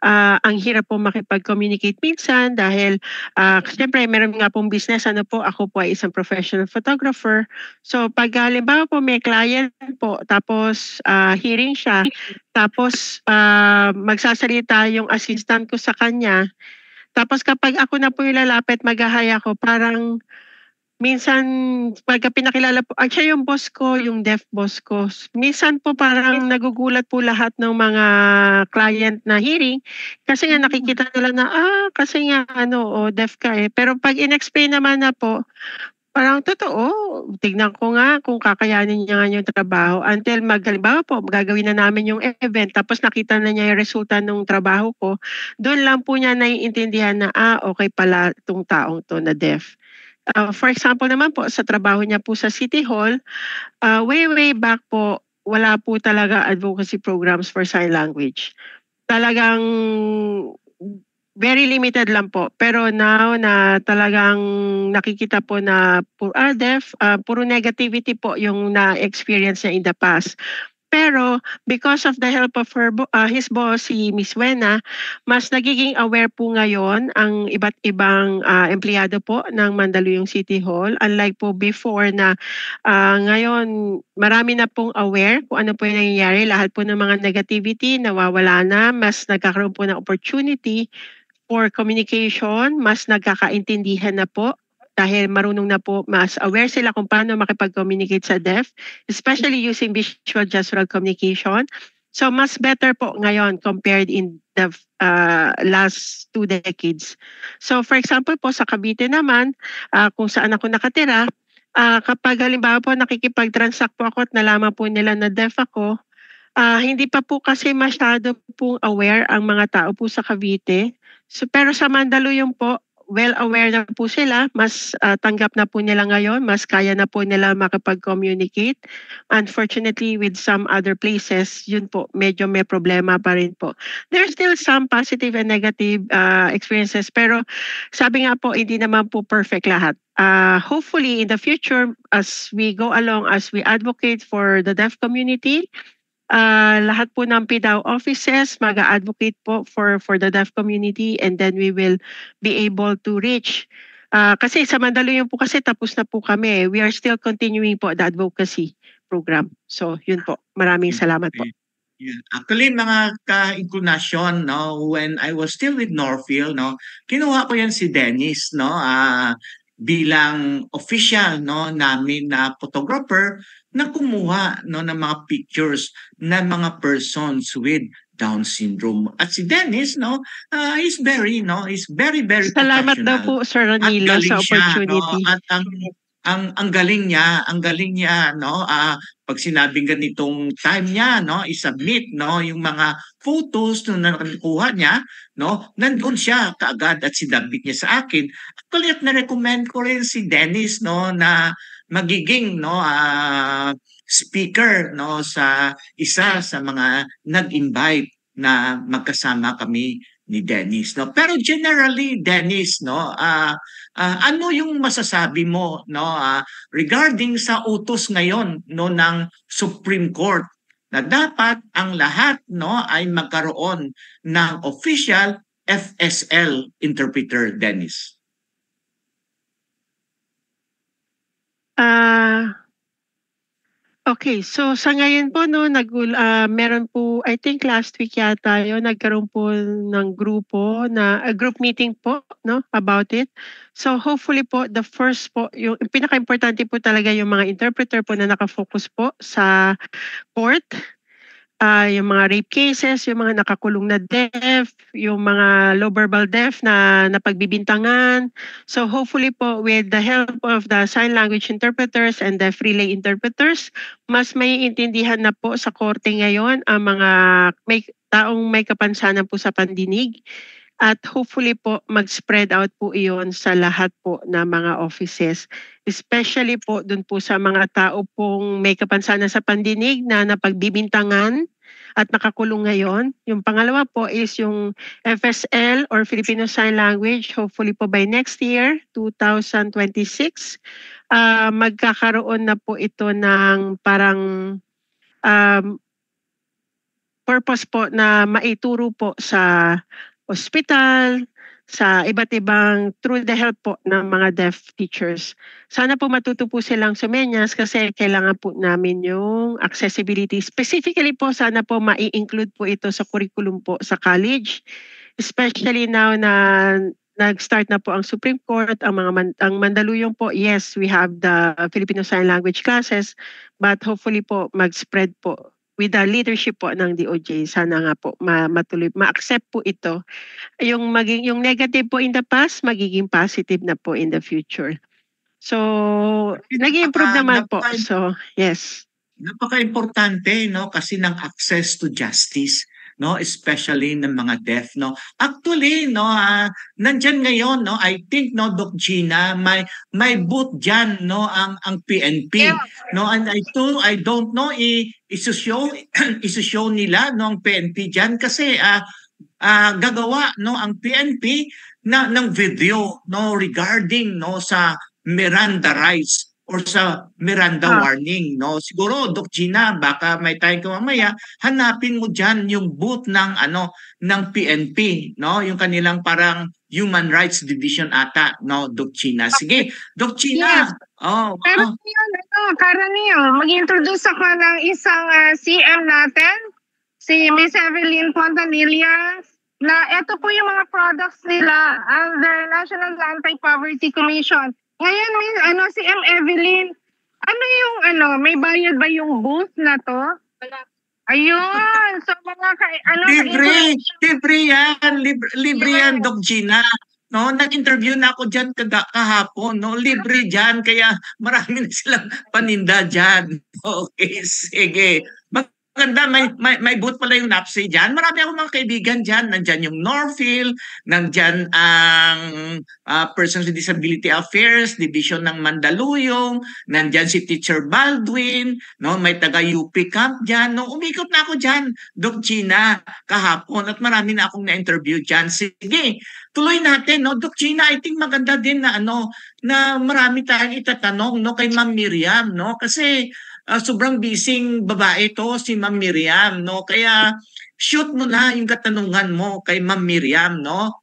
ang hirap po makipag-communicate minsan dahil syempre meron nga pong business, ano po, ako po ay isang professional photographer. So pag halimbawa po may client po tapos hearing siya, tapos magsasalita yung assistant ko sa kanya, tapos kapag ako na po yung lalapit mag-hi ako, parang minsan pagka pinakilala po, siya yung boss ko, yung deaf boss ko. Minsan po parang nagugulat po lahat ng mga client na hearing kasi nga nakikita nila na kasi nga deaf ka eh. Pero pag in-explain naman na po, parang totoo, tignan ko nga kung kakayanin niya nga yung trabaho until halimbawa po gagawin na namin yung event tapos nakita na niya yung resulta ng trabaho ko, doon lang po niya naiintindihan na okay pala itong taong to na deaf. For example naman po sa trabaho niya po sa City Hall, way back po, wala po talaga advocacy programs for sign language. Talagang very limited lang po. Pero now na talagang nakikita po na deaf, puro negativity po yung na-experience niya in the past. Pero because of the help of his boss, si Miss Wena, mas nagiging aware po ngayon ang iba't ibang empleyado po ng Mandaluyong City Hall. Unlike po before na ngayon marami na pong aware kung ano po yung nangyayari. Lahat po ng mga negativity nawawala na. Mas nagkakaroon po ng opportunity for communication. Mas nagkakaintindihan na po. Dahil marunong na po, mas aware sila kung paano makipag-communicate sa deaf, especially using visual gestural communication. So mas better po ngayon compared in the last 2 decades. So for example po sa Cavite naman, kung saan ako nakatira, kapag halimbawa po nakikipag-transact po ako at nalaman po nila na deaf ako, hindi pa po kasi masyado pong aware ang mga tao po sa Cavite. So, pero sa Mandaluyong po, well aware na po sila, mas tanggap na po nila ngayon, mas kaya na po nila makapag-communicate. Unfortunately, with some other places, yun po, medyo may problema pa rin po. There's still some positive and negative experiences, pero sabi nga po, hindi naman po perfect lahat. Hopefully, in the future, as we go along, as we advocate for the deaf community, lahat po ng PDAO offices mag-advocate po for the deaf community and then we will be able to reach. Kasi sa Mandaluyong po kasi tapos na po kami. We are still continuing po the advocacy program. So yun po. Maraming salamat po. Yeah. Actually, mga ka-inclinasyon, no, when I was still with Northfield, no, kinuha ko yan si Dennis, no, bilang official, no, namin na photographer na kumuha, no, ng mga pictures ng mga persons with Down syndrome. At si Dennis, no, he's very Salamat daw po Sir Ranilo sa opportunity. Siya, no, at ang galing niya, no, pag sinabing ganitong time niya, no, i-submit, no, yung mga photos na nakuha niya, no, nandoon siya kaagad at sinabit niya sa akin. Actually, at na-recommend ko rin si Dennis, no, na magiging, no, speaker, no, sa isa sa mga nag-invite na magkasama kami ni Dennis, no. Pero generally, Dennis, no, ano yung masasabi mo, no, regarding sa utos ngayon, no, ng Supreme Court na dapat ang lahat, no, ay magkaroon ng official FSL interpreter, Dennis? Okay, so sa ngayon po no meron po I think last week yata yun nagkaroon po ng grupo na group meeting po no about it. So hopefully po the first po yung pinaka-importante po talaga yung mga interpreter po na naka-focus po sa court. yung mga rape cases, yung mga nakakulong na deaf, yung mga low verbal deaf na napagbibintangan. So hopefully po with the help of the sign language interpreters and the free lay interpreters, mas may intindihan na po sa korte ngayon ang mga taong may kapansanan po sa pandinig. At hopefully po mag-spread out po iyon sa lahat po ng mga offices. Especially po dun po sa mga tao pong may kapansanan sa pandinig na napagbibintangan at nakakulong ngayon. Yung pangalawa po is yung FSL or Filipino Sign Language. Hopefully po by next year, 2026, magkakaroon na po ito ng parang purpose po na maituro po sa hospital, sa iba't ibang through the help po ng mga deaf teachers. Sana po matuto po silang sumenyas kasi kailangan po namin yung accessibility. Specifically po, sana po mai-include po ito sa curriculum po sa college. Especially now na nag-start na po ang Supreme Court, ang Mandaluyong po, yes, we have the Filipino Sign Language classes, but hopefully po mag-spread po with the leadership po ng DOJ. Sana nga po matuloy, ma-accept po ito. Yung negative po in the past, magiging positive na po in the future. So, nag-improve naman po. So, yes. Napaka-importante, no, kasi ng access to justice, no, especially ng mga deaf, no. Actually, no, nandiyan ngayon, no, I think, no, Doc Gina, may booth diyan, no, ang PNP, yeah. No, and I don't know isushow nila, no, ang PNP diyan kasi gagawa, no, ang PNP ng video, no, regarding, no, sa Miranda rights or sa Miranda warning, no? Siguro, Doc Gina, baka may time ka mamaya, hanapin mo dyan yung booth ng PNP, no? Yung kanilang parang Human Rights Division ata, no, Doc Gina. Sige, Doc Gina. Yes. Pero Karanil, mag-introduce ako ng isang CM natin, si Miss Evelyn Fontanilla, na ito po yung mga products nila under National Anti-Poverty Commission. Ngayon, si M. Evelyn, may bayad ba yung booth na to? Ayun, so mga libre yan, Doc Gina. No, nag-interview na ako diyan kahapon, no, libre diyan kaya marami na silang paninda diyan. Okay, sige. Maganda, may booth pala yung NAPSI dyan. Marami akong mga kaibigan dyan. Nandyan yung Norfield, nandyan ang Persons with Disability Affairs, Division ng Mandaluyong, nandyan si Teacher Baldwin, no? May taga-UP Camp dyan. No? Umikot na ako dyan, Doc Gina, kahapon at marami na akong na-interview dyan. Sige, tuloy natin, no? Doc Gina, I think maganda din na na marami tayong itatanong, no, kay Ma'am Miriam, no? Kasi sobrang busy babae to si Ma'am Miriam, no? Kaya shoot mo na yung katanungan mo kay Ma'am Miriam, no?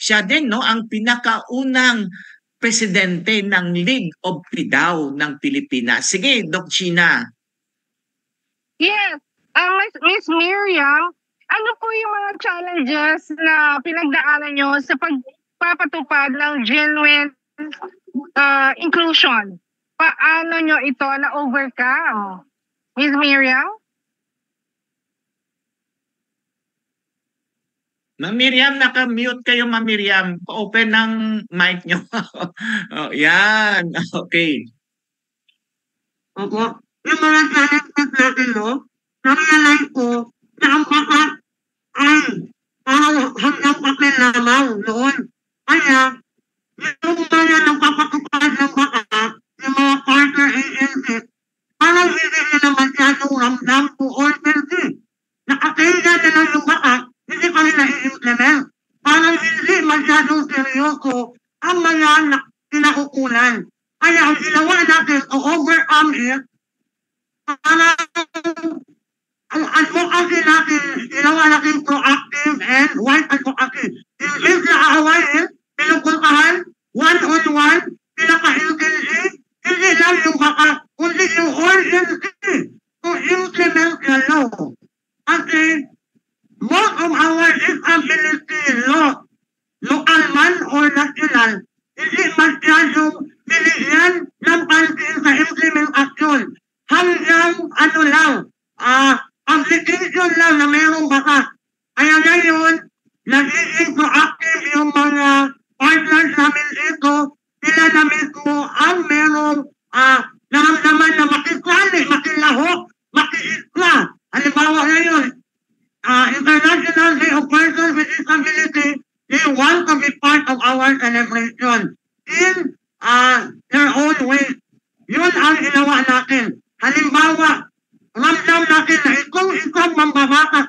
Siya din, no, ang pinakaunang presidente ng League of PDAW ng Pilipinas. Sige, Doc Gina. Yes. Miss Miriam, ano po yung mga challenges na pinagdaanan nyo sa pagpapatupad ng genuine inclusion? Paano nyo ito na-overcome? Miss Miriam? Ma'am Miriam, naka-mute kayo, Ma'am Miriam. Pa-open ng mic nyo. Yan. Okay. Opo. Yung mga challenges natin, no? Na-realize ko na ang bakat ay hanggang papel lamang noon. Kaya, yung mga nagpapatupad ng bakat, yung mga partner agencies, parang hindi nila masyadong ramdam to all person. Nakatenda nila yung bakat, hindi pa nila i-implement. Parang hindi masyadong seryoso ang mga kinakukulan. Kaya ang ginawa natin to overcome it, parang ang advocacy natin, ginawa natin proactive and white advocacy. Imbis na aawain, pinupuntahan, one-on-one, pinaka-intensity, hindi lang yung baka, kundi yung urgency to implement the law. Kasi most of our disability law, local man or national, hindi masyadong binigyan ng pansin sa implementation. Hanggang public naramdaman na makisali, makilahok, makiisla. Halimbawa ngayon, International Day of Persons with Disability, they want to be part of our celebration in their own way. Yun ang ginawa natin. Halimbawa, ramdam natin na kung isang mambabatas,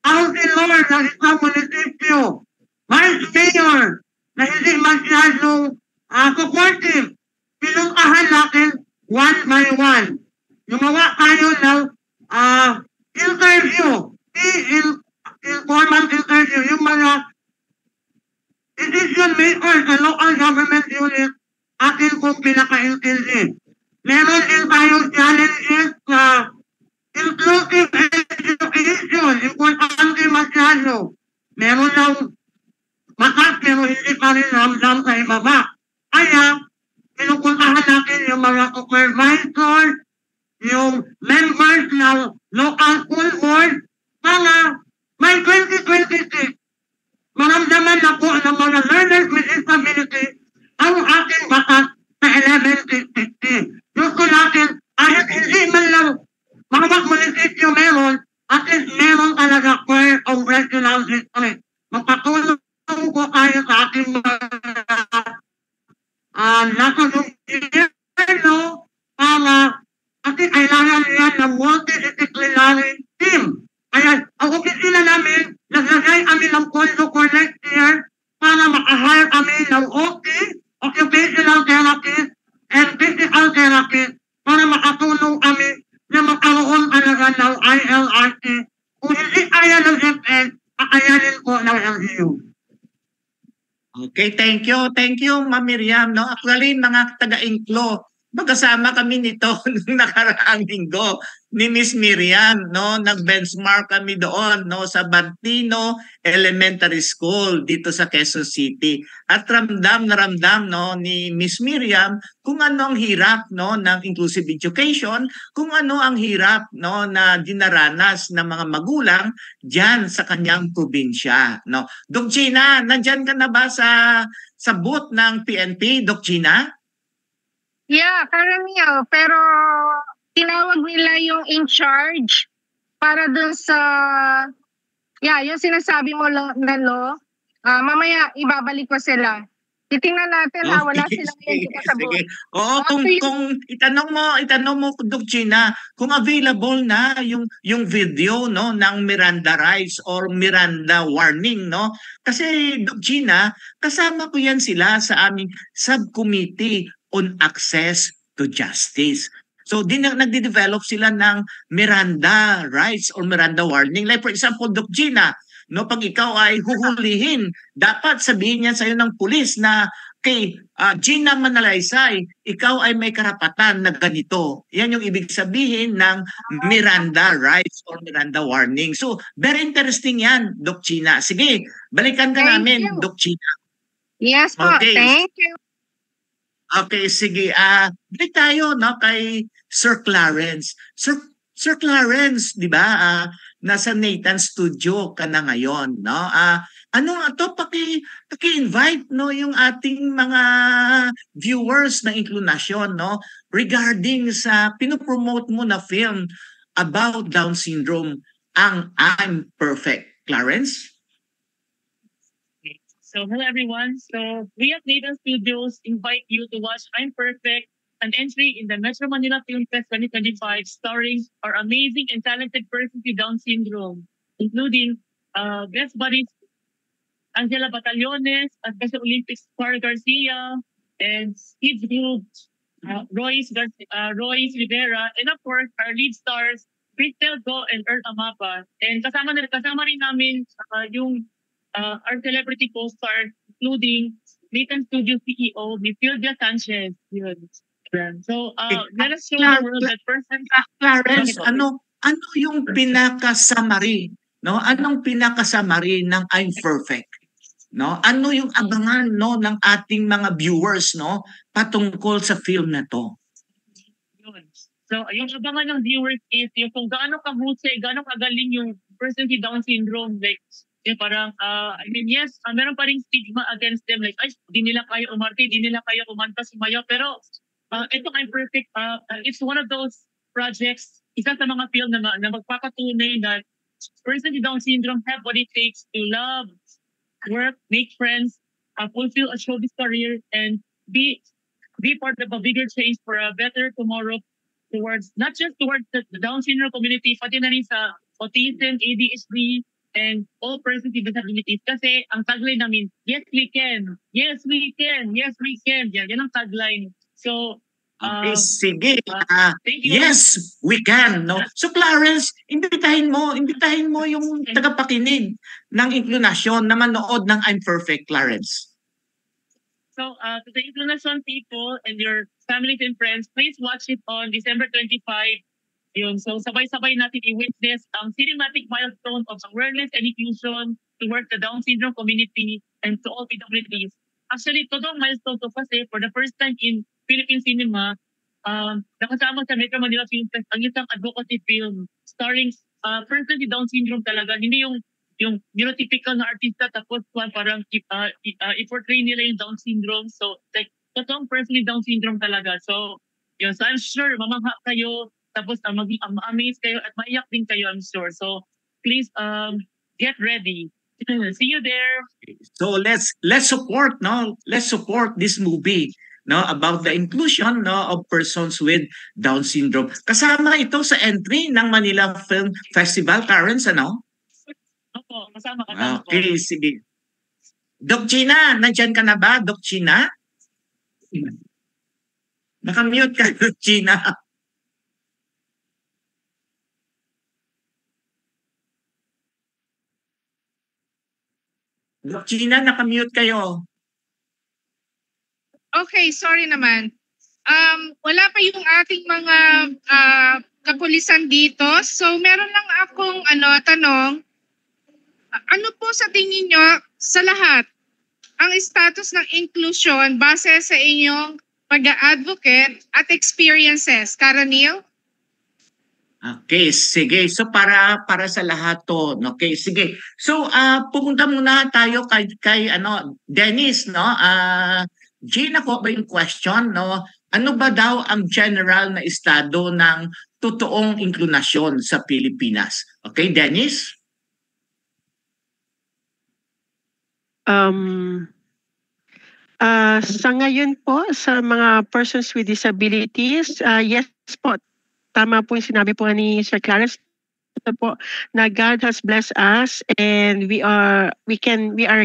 councilor ng isang munisipyo, vice mayor, na hindi masyadong supportive, pinuntahan natin one by one. Gumawa tayo ng interview, informal interview, yung mga decision makers sa local government unit, atin kong pinaka-intindi. Meron din tayong challenges sa inclusive education, importante masyado. Meron lang makas, pero hindi pa rin ramdam sa ibaba. Kaya, pinupuntahan natin yung mga supervisor, yung members ng local school board, para may 2026, maramdaman na po ng mga learners with disability ang ating batas sa 1160. Gusto natin, kahit hindi man lang mga munisipyo meron, at least meron talaga per congressional district. Magpatulong po tayo sa ating mga nasa gobyerno para kasi kailangan yan ng multidisciplinary team. Kaya ang opisina namin, naglagay kami ng pondo for next year para maka-hire kami ng OT, occupational therapist, and physical therapist para makatulong kami na magkaroon talaga ng ILRT. Kung hindi kaya ng FN, kakayanin po ng LGU. Okay, thank you. Thank you, Ma'am Miriam. No? Actually, mga taga-Inklo, magkasama kami nito nung nakaraang linggo ni Miss Miriam. No? Nag-benchmark kami doon no? Sa Bantino Elementary School dito sa Quezon City. At ramdam na ramdam no? Ni Miss Miriam kung ano ang hirap no? Ng inclusive education, kung ano ang hirap no? Na dinaranas ng mga magulang dyan sa kanyang probinsya. No? Doc Gina, nandyan ka na ba sa booth ng PNP, Doc Gina? Yeah, karamihan. Pero tinawag nila yung in charge para dun sa, yung sinasabi mo lang na mamaya ibabalik ko sila. Titingnan natin wala silang dito sa booth. Oo, kung itanong mo Doc Gina, kung available na yung video no ng Miranda rights or Miranda warning no. Kasi Doc Gina, kasama ko yan sila sa aming subcommittee on access to justice. So, nagde-develop sila ng Miranda rights or Miranda warning. Like for example, Doc Gina, no, pag ikaw ay huhulihin, dapat sabihin niya sa'yo ng pulis na kay Gina Manalaysay, ikaw ay may karapatan na ganito. Yan yung ibig sabihin ng Miranda rights or Miranda warning. So, very interesting yan, Doc Gina. Sige, balikan ka namin, Doc Gina. Yes po, okay. Thank you. Okay, sige. Balik tayo no kay Sir Clarence. Sir Clarence, 'di ba? Nasa Nathan Studio ka na ngayon, no? Ano ato paki-invite no yung ating mga viewers ng Inclunasyon, no? Regarding sa pinopromote mo na film about Down syndrome, ang I'm Perfect. Clarence? So hello everyone. So we at Nathan Studios invite you to watch I'm Perfect, an entry in the Metro Manila Film Fest 2025 starring our amazing and talented persons with Down syndrome, including guest buddies Angela Batallones, Special Olympics Star Garcia, and kids group Royce Rivera, and of course our lead stars Cristel Go and Earl Amapa. And kasama rin namin yung our celebrity co-stars, including Nathan Studio CEO, Ms. Sylvia Sanchez. So, let us show the world that person. Clarence, ano yung pinaka-summary? No? Anong pinaka-summary ng I'm Perfect? No? Ano yung abangan no ng ating mga viewers no patungkol sa film na to? So, yung abangan ng viewers is yung kung gaano kahusay, gaano kagaling yung person with Down syndrome, like parang, yes, meron pa rin stigma against them. Like, di nila kaya umarte, di nila kaya kumanta, sumayaw. Pero, Itong I'm Perfect, it's one of those projects, isa sa mga field na magpapatunay that persons with Down syndrome have what it takes to love, work, make friends, fulfill a showbiz career, and be part of a bigger change for a better tomorrow towards, not just towards the Down syndrome community, pati na rin sa autism, ADHD, and all persons with disabilities. Kasi ang tagline namin, yes we can, yes we can, yes we can. Yan ang tagline. So, Okay, sige. thank you. Yes, we can. No? So Clarence, imbitahin mo yung tagapakinig ng Inclinasyon na manood ng I'm Perfect, Clarence. So, to the Inclinasyon people and your families and friends, please watch it on December 25. Yun. So, sabay-sabay natin i-witness ang cinematic milestone of awareness and inclusion towards the Down syndrome community and to all PWDs. Actually, totoo milestone to kasi for the first time in Philippine cinema, nakasama sa Metro Manila Film Fest ang isang advocacy film starring person with Down syndrome talaga. Hindi yung neurotypical na artista tapos parang i-portray nila yung Down syndrome. So, like, totoong person with Down syndrome talaga. So, yun. So, I'm sure mamangha kayo tapos ma-amaze kayo at maiyak din kayo, I'm sure. So, please get ready. See you there. So let's support, no? Let's support this movie, no, about the inclusion, no, of persons with Down syndrome. Kasama ito sa entry ng Manila Film Festival, Clarence, ano? Opo, kasama. Okay, sige. Doc Gina, nandyan ka na ba, Doc Gina? Nakamute ka, Doc Gina. Doc Gina, nakamute kayo. Okay, sorry naman. Wala pa yung ating mga kapulisan dito. So meron lang akong tanong. Ano po sa tingin nyo sa lahat ang status ng inclusion base sa inyong pag-advocate at experiences? Karanil? Okay, sige. So para sa lahat to, okay, sige. So pupunta muna tayo kay Dennis, no? Gina, ko ba yung question, no? Ano ba daw ang general na estado ng totoong inklinasyon sa Pilipinas? Okay, Dennis? Sa ngayon po, sa mga persons with disabilities, yes po, tama po yung sinabi po ni Sir Clarence. Ito po, na God has blessed us and we are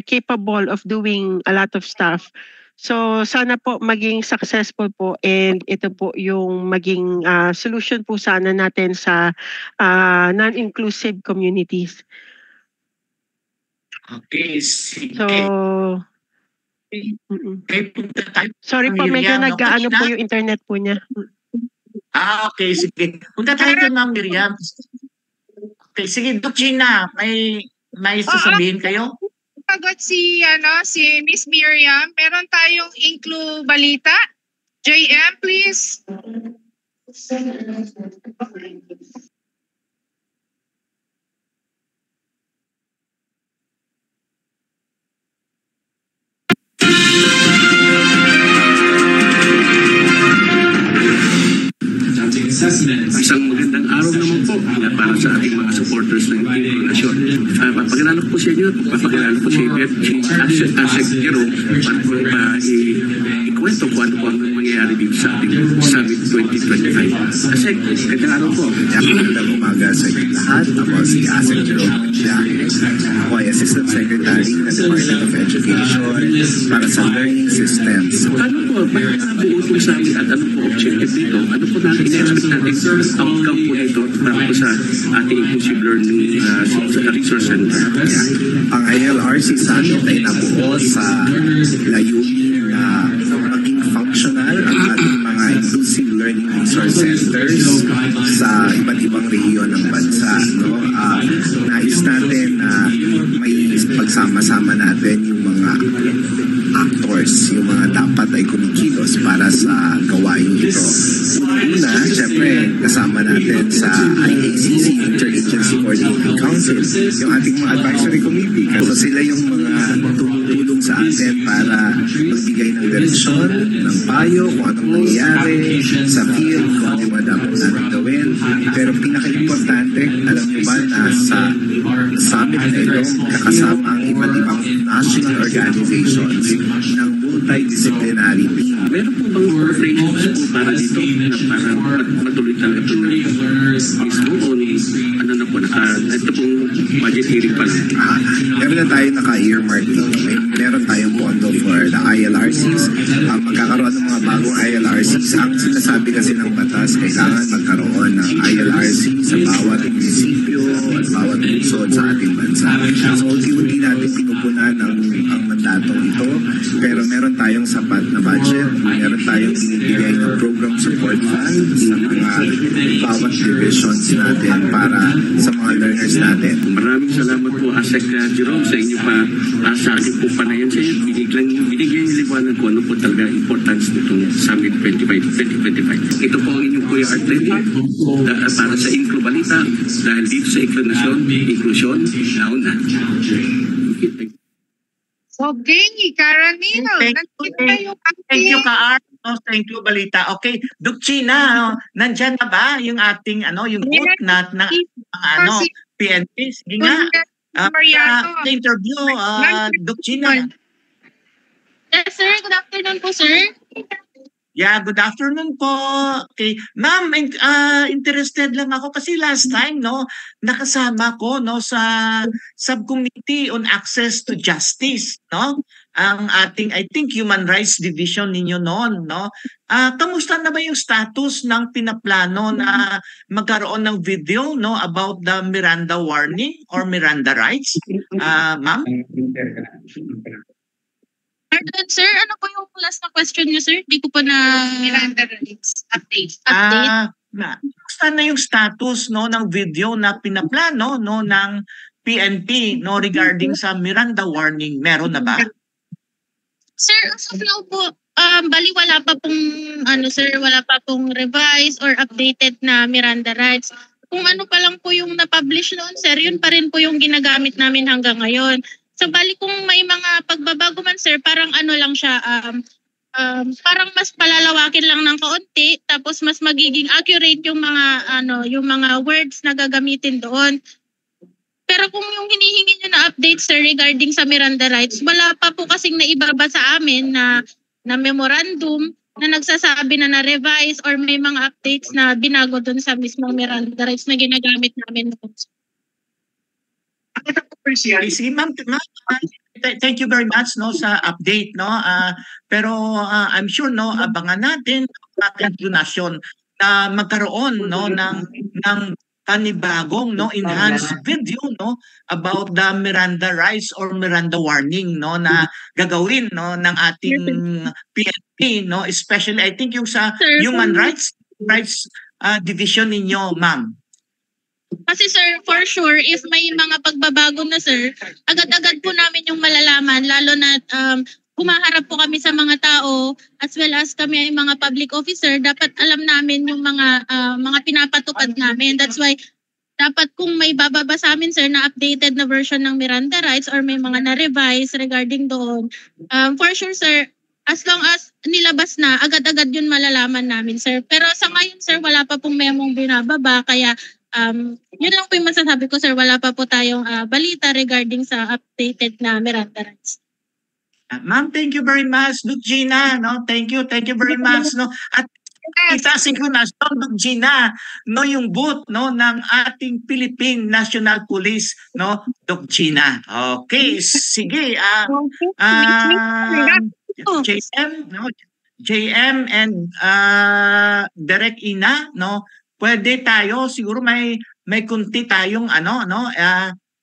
capable of doing a lot of stuff. So sana po maging successful po and ito po yung maging solution po sana natin sa non-inclusive communities. Okay, sige. So, okay, punta tayo. sorry po, medyo Miriam, nag-ano okay po na? yung internet po niya. Okay, sige. Punta tayo kay Ma'am Miriam. Okay, sige, Doc Gina, may sasabihin kayo? Pagod si Miss Miriam. Meron tayong inclu balita. JM, please. Isang magandang araw naman po para sa ating mga supporters ng Inclinasyon. Papakilala ko po sa inyo, papakilala ko si Asek Gero para po ikwento kung ano po ang mangyayari dito sa ating Summit 2025. Asek, magandang araw po. Magandang umaga sa inyo lahat. Ako si Asek Gero. Ako ay Assistant Secretary ng Department of Education para sa Learning Systems. Ano po, bakit nabuo itong summit at ano po objective dito? Ano po natin in-expect natin outcome po dito para po sa ating inclusive learning resource center? Ang ILRC Summit ay nabuo sa layunin na maging functional ang ating mga inclusive learning resource centers sa iba't ibang rehiyon ng bansa. No? Nais natin na may pagsama-sama natin yung mga actors, yung mga dapat ay kumikilos para sa gawain ito. Una, syempre, kasama natin sa IACC, Interagency Coordinating Council, yung ating mga advisory committee. So sila yung mga tumutulong sa atin para magbigay ng direksyon, ng payo, kung anong nangyayari sa field, kung ano ba dapat natin gawin. Pero pinaka-importante, alam niyo ba na sa summit na ito, kakasama ang iba't ibang national organizations ng multidisciplinary team. Meron po bang operations po para dito na para matuloy talaga ito na mismo o ano na po, ito pong budget hearing pa lang? Meron na tayo naka-earmark dito. Meron tayong pondo for the ILRCs. Magkakaroon ng mga bagong ILRCs. Ang sinasabi kasi ng batas, kailangan magkaroon ng ILRC sa bawat munisipyo at bawat lungsod sa ating bansa. So, unti-unti natin pinupunan ang mandatong ito. Pero meron tayong sapat na budget. Meron tayong binibigay ng program support fund sa mga bawat divisions natin para sa mga learners natin. Maraming salamat po, Asek Jerome, sa inyo pa. Sa akin po panayan sa inyo. Binigyan yung liwanag ko ano po talaga importance nitong Summit 2025. Ito po ang inyong Kuya Art Lady para sa Inclu Balita dahil dito sa inklusyon, nauna. Okay, Karanino. Thank you, Ka-Art. Thank you, Balita. Okay, Doc Gina, nandyan na ba yung ating yung booth na PNP? Sige nga. Interview, Doc Gina. Yes, sir. Good afternoon po, sir. Yeah, good afternoon po. Okay, ma'am, interested lang ako kasi last time nakasama ko sa Subcommittee on Access to Justice, ang ating I think Human Rights Division ninyo noon, kamusta na ba yung status ng pinaplano na magkaroon ng video about the Miranda warning or Miranda rights? Ma'am? Pardon, sir, ano po yung last na question niyo, sir? Di ko pa na Miranda rights update. Kamusta na yung status ng video na pinaplano ng PNP regarding sa Miranda warning? Meron na ba? Sir, as of now po, bali wala pa pong wala pa pong revised or updated na Miranda rights. Kung ano pa lang po yung na-publish noon, sir, yun pa rin po yung ginagamit namin hanggang ngayon. So bali kung may mga pagbabago man, sir, parang lang siya, parang mas palalawakin lang ng kaunti, tapos mas magiging accurate yung mga words na gagamitin doon. Pero kung yung hinihingi nyo na update, sir, regarding sa Miranda rights, wala pa po kasing naibaba sa amin na memorandum na nagsasabi na na-revise or may mga updates na binago doon sa mismong Miranda rights na ginagamit namin noon. Sige, ma'am, thank you very much sa update pero I'm sure abangan natin ang inclination na magkaroon ng panibagong enhanced video about the Miranda rights or Miranda warning na gagawin ng ating PNP especially I think yung sa Human Rights Division ninyo, ma'am. Kasi sir, for sure, if may mga pagbabago na sir, agad-agad po namin yung malalaman, lalo na humaharap po kami sa mga tao as well as kami ay mga public officer, dapat alam namin yung mga pinapatupad namin. That's why dapat kung may bababa sa amin sir na updated na version ng Miranda rights or may mga na-revise regarding doon, for sure sir, as long as nilabas na, agad-agad yun malalaman namin sir. Pero sa ngayon sir, wala pa pong memong binababa, kaya yun lang po yung masasabi ko sir, wala pa po tayong balita regarding sa updated na Miranda rights. Ma'am, thank you very much, Doc Gina. Thank you very much. At itasin ko na, Doc Gina, yung booth ng ating Philippine National Police, Doc Gina. Okay, sige. JM and Direk Ina, pwede tayo, siguro may kunti tayong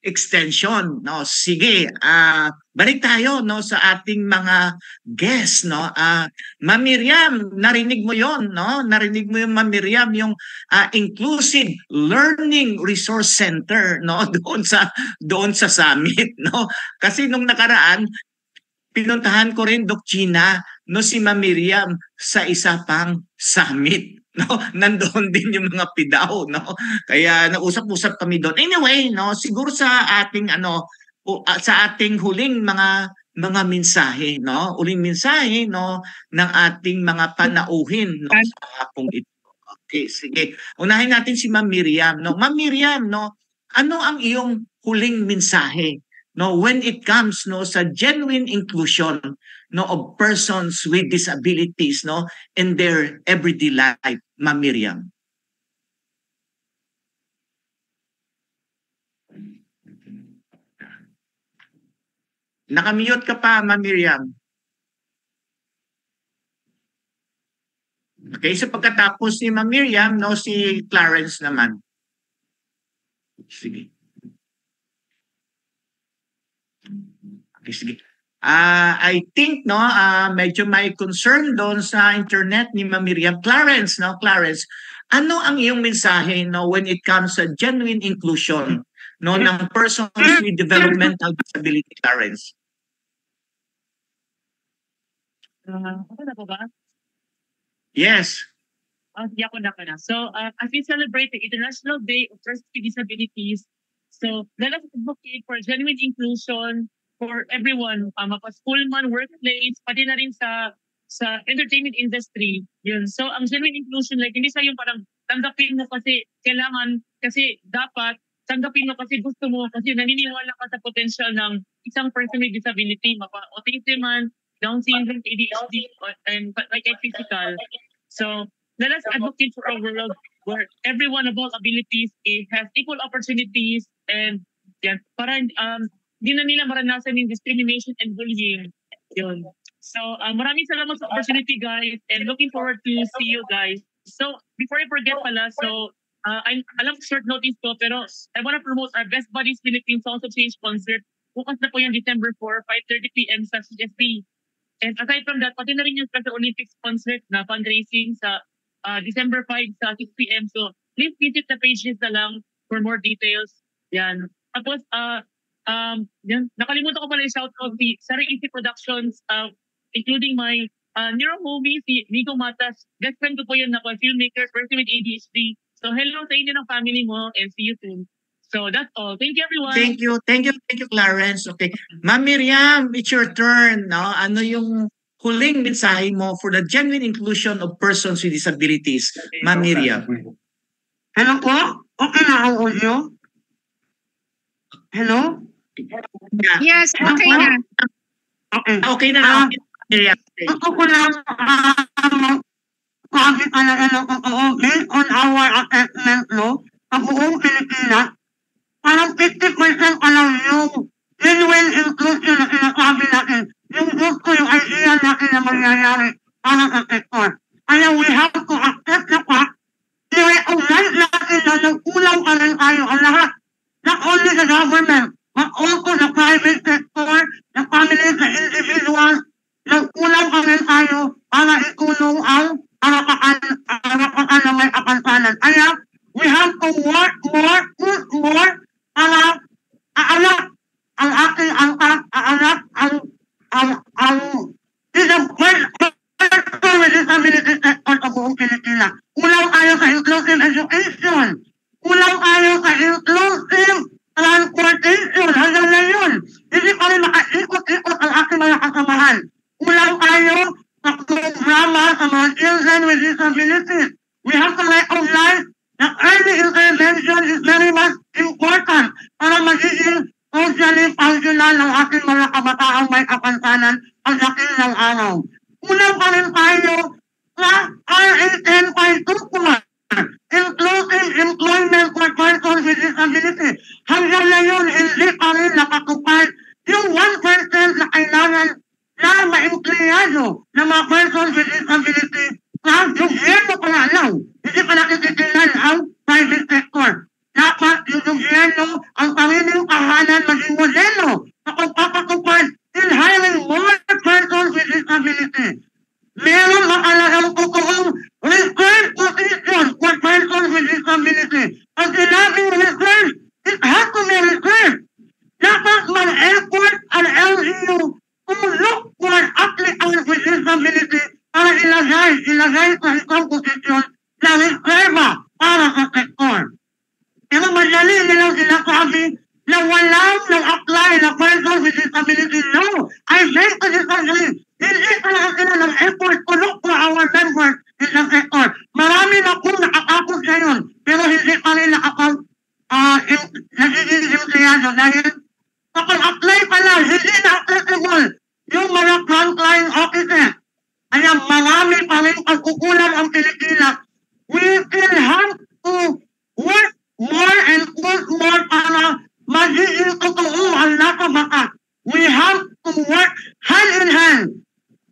extension. Sige, balik tayo sa ating mga guests. Ma'am Miriam, narinig mo yon, narinig mo yung Ma'am Miriam, yung Inclusive Learning Resource Center doon sa summit. Kasi nung nakaraan, pinuntahan ko rin, Doc Gina, si Ma'am Miriam sa isa pang summit. no, nandoon din yung mga PIDAO, no? Kaya nausap-usap kami doon. Anyway, no, siguro sa ating sa ating huling mga mensahe, no? Uling mensahe, no, ng ating mga panauhin, no, sa hapong ito. Okay, sige. Unahin natin si Ma'am Miriam, no? Ma'am Miriam, no, ano ang iyong huling mensahe, no, when it comes, no, sa genuine inclusion, no, of persons with disabilities, no, in their everyday life, Ma'am Miriam? Nakamute ka pa, Ma'am Miriam. Okay, so pagkatapos ni Ma'am Miriam, no, si Clarence naman. Sige. Okay, sige. I think, no, medyo may concern doon sa internet ni Ma'am Miriam. Clarence, no, Clarence, ano ang iyong mensahe, no, when it comes sa genuine inclusion, no, ng persons with developmental disability, Clarence? Ako na po ba? Yes. Ako na. So, as we celebrate the International Day of Persons with Disabilities, so let us advocate for genuine inclusion for everyone, school man, workplace, pati na rin sa entertainment industry. Yun. So, ang genuine inclusion, like, hindi sa yung parang tanggapin mo kasi kailangan, kasi dapat, tanggapin mo kasi gusto mo, kasi naniniwala ka sa potential ng isang person with disability, autism man, Down syndrome, ADHD, and like physical. So let us advocate for a world where everyone of all abilities has equal opportunities and yan, para di na nila maranasan yung discrimination and bullying. Yun. So maraming salamat sa opportunity, guys, and looking forward to see you guys. So before I forget pala, so alam ko short notice ko, pero I want to promote our Best Buddies Philippines Songs of Change concert. Bukas na po yung December 4, 5:30 p.m. sa CSP. And aside from that, pati na rin yung Special Olympics concert na fundraising sa December 5 sa 6 p.m. So please visit the pages na lang for more details. Yan. Tapos, yan. Nakalimutan ko pala i-shout out si Sari Easy Productions, including my neuro homie, si Nico Matas. Best friend ko po yun na filmmaker, person with ADHD. So hello sa inyo ng family mo and see you soon. So that's all. Thank you, everyone. Thank you, Clarence. Okay. Ma'am Miriam, it's your turn. No? Ano yung huling mensahe mo for the genuine inclusion of persons with disabilities? Ma'am Miriam. Hello po? Okay na ang audio? Hello? Yes, okay na. Okay. Okay na. Miriam. Ako ko lang based on our assessment, no? Ang buong Pilipinas, parang 50% alam yung genuine inclusion na sinasabi natin. Yung gusto yung idea natin na mangyayari para sa sector. Kaya we have to accept the fact, i-recognize natin na nagkulang ka rin tayo ang lahat. Not only the government, but also the private sector, the families, the individuals. Nagkulang ka rin tayo para itunong ang karapatan na may kapansanan. Kaya we have to work more para aanak ang ating disability sector sa buong Pilipinas. Kulang tayo sa inclusive education. Kulang tayo sa inclusive transportation. Hanggang ngayon, hindi pa rin makaikot-ikot ang ating mga kasamahan. Kulang tayo sa programa sa mga children with disabilities. We have to recognize that early intervention is very much important para magiging socially functional ng ating mga kabataang may kapansanan ang dating ng araw. Kulang pa rin tayo sa RA10.2 inclusive employment for persons with disability. Hanggang ngayon, hindi pa rin nakatupad yung 1% na kailangan na ma-empleyado ng mga persons with disability sa gobyerno pa nga lang. Hindi pa nakikitilan ang private sector. Dapat yung gobyerno ang sariling kahanan maging modelo sa pagpapatupad in hiring more persons with disability. Meron makalagang totoong reserve position for persons with disability. Ang sinabing reserve, na reserva para sa sektor. Pero madali nilang sinasabi na walang nag-apply na person with disability. No, I beg to disagree. Hindi talaga sila ng-effort to look for our members in the sector. Marami na kung nakatapos ngayon, pero hindi pa rin nagiging empleyado dahil kapag apply pala, hindi na accessible yung mga frontline offices. Kaya marami pa rin pagkukulang ang Pilipinas. We still have to work more and work more para magiging totoo ang nasa batas. We have to work hand in hand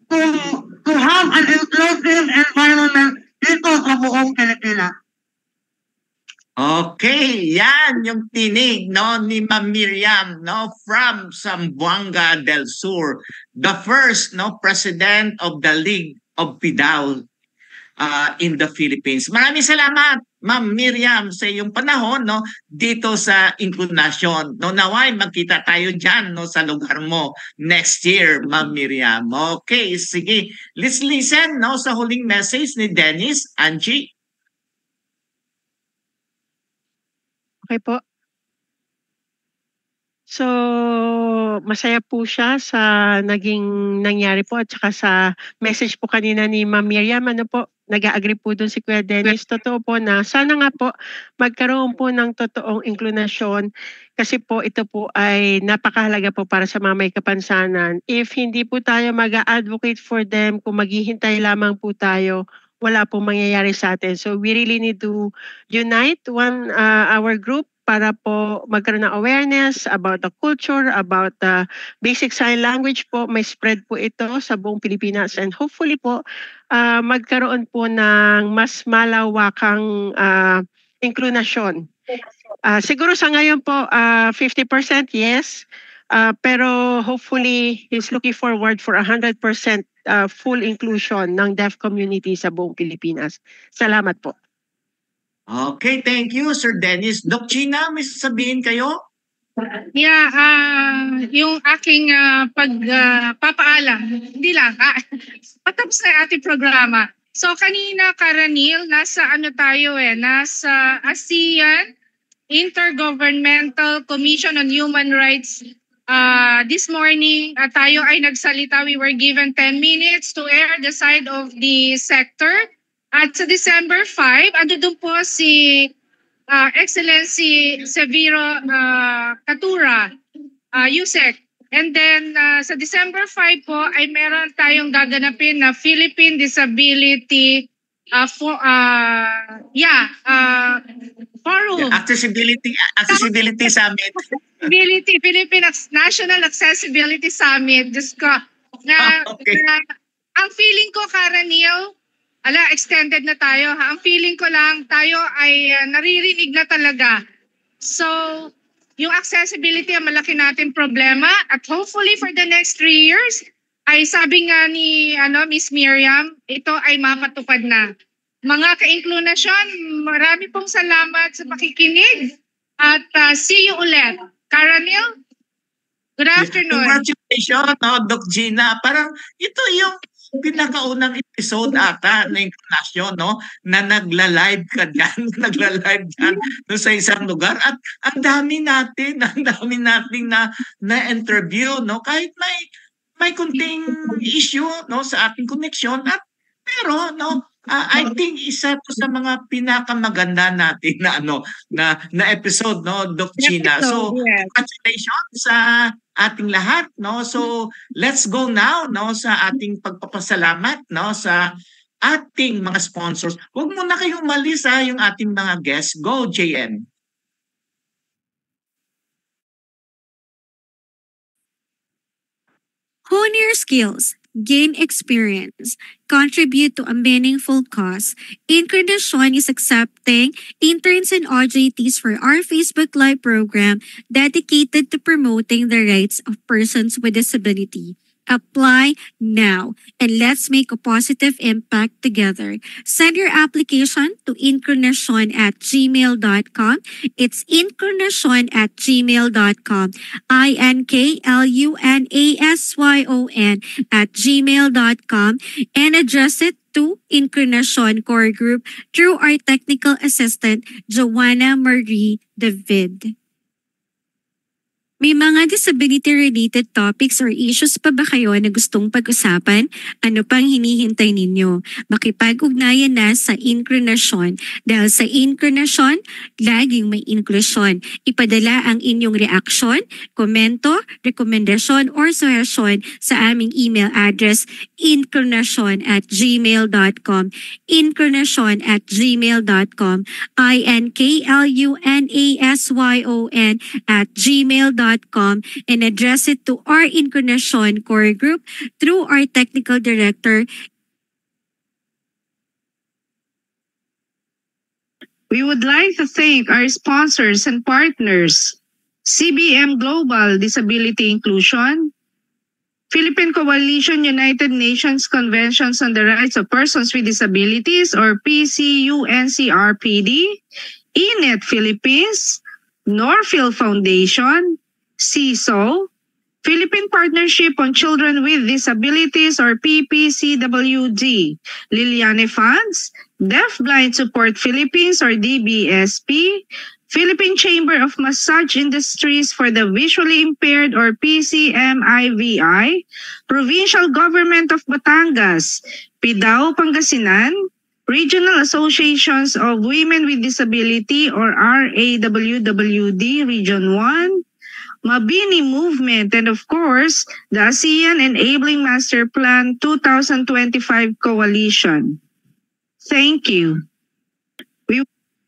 to have an inclusive environment dito sa buong Pilipinas. Okay, yan yung tinig ni Ma'am Miriam from Zamboanga del Sur, the first president of the League of PIDAO in the Philippines. Maraming salamat, Ma'am Miriam, sa iyong panahon dito sa Inclination. Naway magkita tayo diyan sa lugar mo next year, Ma'am Miriam. Okay, sige. Let's listen sa huling message ni Dennis. Angie. Okay po. So, masaya po siya sa naging nangyari po at saka sa message po kanina ni Ma'am Miriam. Nag-agree po dun si Kuya Dennis. Totoo po na sana nga po magkaroon po ng totoong inklinasyon kasi po ito po ay napakahalaga po para sa mga may kapansanan. If hindi po tayo mag-advocate for them, kung maghihintay lamang po tayo, wala pong mangyayari sa atin. So we really need to unite our group para po magkaroon ng awareness about the culture, about the basic sign language po. May spread po ito sa buong Pilipinas and hopefully po magkaroon po ng mas malawakang inklinasyon. Siguro sa ngayon po 50% yes, pero hopefully he's looking forward for 100% full inclusion ng deaf community sa buong Pilipinas. Salamat po. Okay, thank you, Sir Dennis. Doc Gina, may sasabihin kayo? Yeah, yung aking pagpapaalam, hindi lang, patapos na yung ating programa. So kanina, Karanil, nasa nasa ASEAN Intergovernmental Commission on Human Rights. This morning, tayo ay nagsalita. We were given 10 minutes to air the side of the sector. At sa December 5, doon po si Excellency Severo Catura, USEC. And then sa December 5 po ay meron tayong gaganapin na Philippine Disability Forum. Accessibility Summit. Philippine National Accessibility Summit. Diyos ko. Okay. Ang feeling ko, Karanil, extended na tayo. Ang feeling ko lang, tayo ay naririnig na talaga. So, yung accessibility ang malaki natin problema. At hopefully for the next 3 years, ay sabi nga ni Miss Miriam, ito ay mapatupad na. Mga ka-inklinasyon, marami pong salamat sa pakikinig. At see you ulit. Karanil, good afternoon. Congratulations, Doc Gina. Parang ito yung pinakaunang episode ata ng Inclination, na nagla-live ka dyan, sa isang lugar. At ang dami nating na-interview, kahit may kunting issue, sa ating connection. Pero, I think isa to sa mga pinakamaganda natin na episode, Doc Gina. So, congratulations sa ating lahat, So, let's go now, sa ating pagpapasalamat, sa ating mga sponsors. Huwag muna kayong umalis, yung ating mga guests. Go, JN. Hone your skills, gain experience, contribute to a meaningful cause. Inclination is accepting interns and OJTs for our Facebook Live program dedicated to promoting the rights of persons with disability. Apply now and let's make a positive impact together. Send your application to incarnation@gmail.com. It's incarnation@gmail.com. INKLUNASYON@gmail.com and address it to Incarnation Core Group through our technical assistant, Joanna Marie David. May mga disability-related topics or issues pa ba kayo na gustong pag-usapan? Ano pang hinihintay ninyo? Makipag-ugnayan na sa Incarnation dahil sa Incarnation, laging may inklusyon. Ipadala ang inyong reaksyon, komento, rekomendasyon, or suggestion sa aming email address incarnation@gmail.com incarnation@gmail.com INKLUNASYON@gmail.com and address it to our Incarnation Core Group through our Technical Director. We would like to thank our sponsors and partners, CBM Global Disability Inclusion, Philippine Coalition United Nations Conventions on the Rights of Persons with Disabilities or PCUNCRPD, ENET Philippines, Norfield Foundation, CISO, Philippine Partnership on Children with Disabilities or PPCWD, Liliane Funds, Deafblind Support Philippines or DBSP, Philippine Chamber of Massage Industries for the Visually Impaired or PCMIVI, Provincial Government of Batangas, PIDAO Pangasinan, Regional Associations of Women with Disability or RAWWD Region 1, Mabini Movement, and of course, the ASEAN Enabling Master Plan 2025 Coalition. Thank you.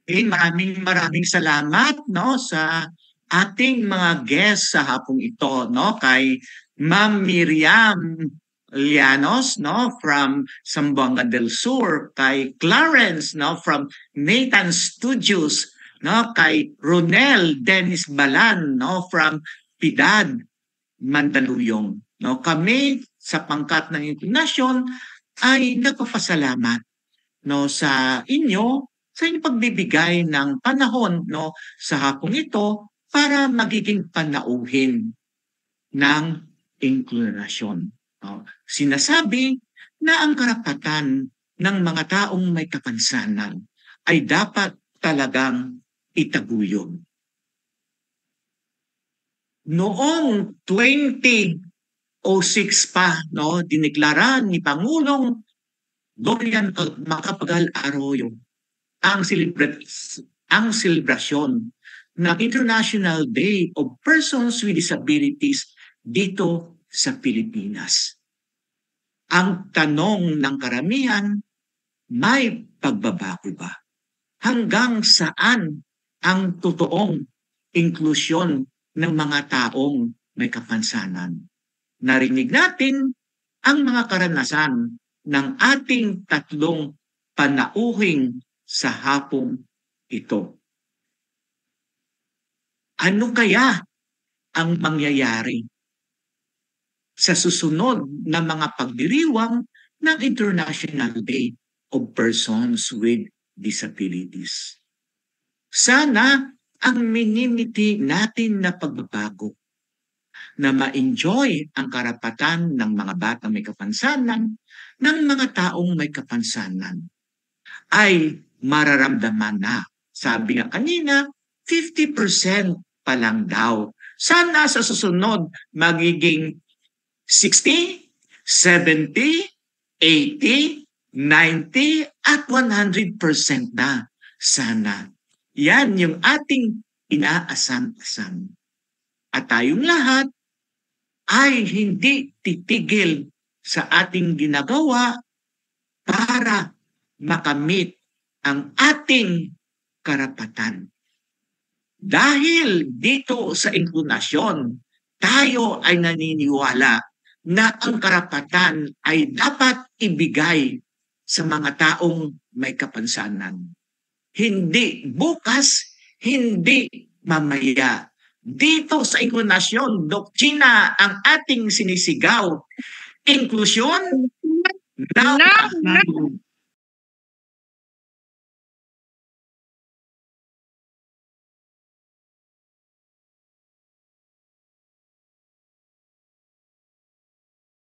Maraming salamat sa ating mga guests sa hapong ito kay Ma'am Miriam Llanos from Zamboanga del Sur, kay Clarence from Nathan Studios, kay Ronel Dennis Balan from Piedad, Mandaluyong. Kami sa pangkat ng Incarnation ay nagpapasalamat sa inyong pagbibigay ng panahon sa hapong ito para magiging panauhin ng Incarnation. Sinasabi na ang karapatan ng mga taong may kapansanan ay dapat talagang itaguyod. Noong 2006 pa, dineklara ni Pangulong Dorian Macapagal Arroyo ang selebrasyon ng International Day of Persons with Disabilities dito sa Pilipinas. Ang tanong ng karamihan, may pagbabago ba? Hanggang saan ang totoong inklusyon ng mga taong may kapansanan? Narinig natin ang mga karanasan ng ating tatlong panauhing sa hapong ito. Ano kaya ang mangyayari sa susunod na mga pagdiriwang ng International Day of Persons with Disabilities? Sana ang minimiti natin na pagbabago na ma-enjoy ang karapatan ng mga batang may kapansanan, ng mga taong may kapansanan, ay mararamdaman na. Sabi nga kanina, 50% pa lang daw. Sana sa susunod magiging 60, 70, 80, 90, at 100% na. Sana. Yan yung ating inaasam-asam. At tayong lahat ay hindi titigil sa ating ginagawa para makamit ang ating karapatan. Dahil dito sa Incarnation, tayo ay naniniwala na ang karapatan ay dapat ibigay sa mga taong may kapansanan. Hindi bukas, hindi mamaya, dito sa inklinasyon, doktrina ang ating sinisigaw. Inklusyon? Now,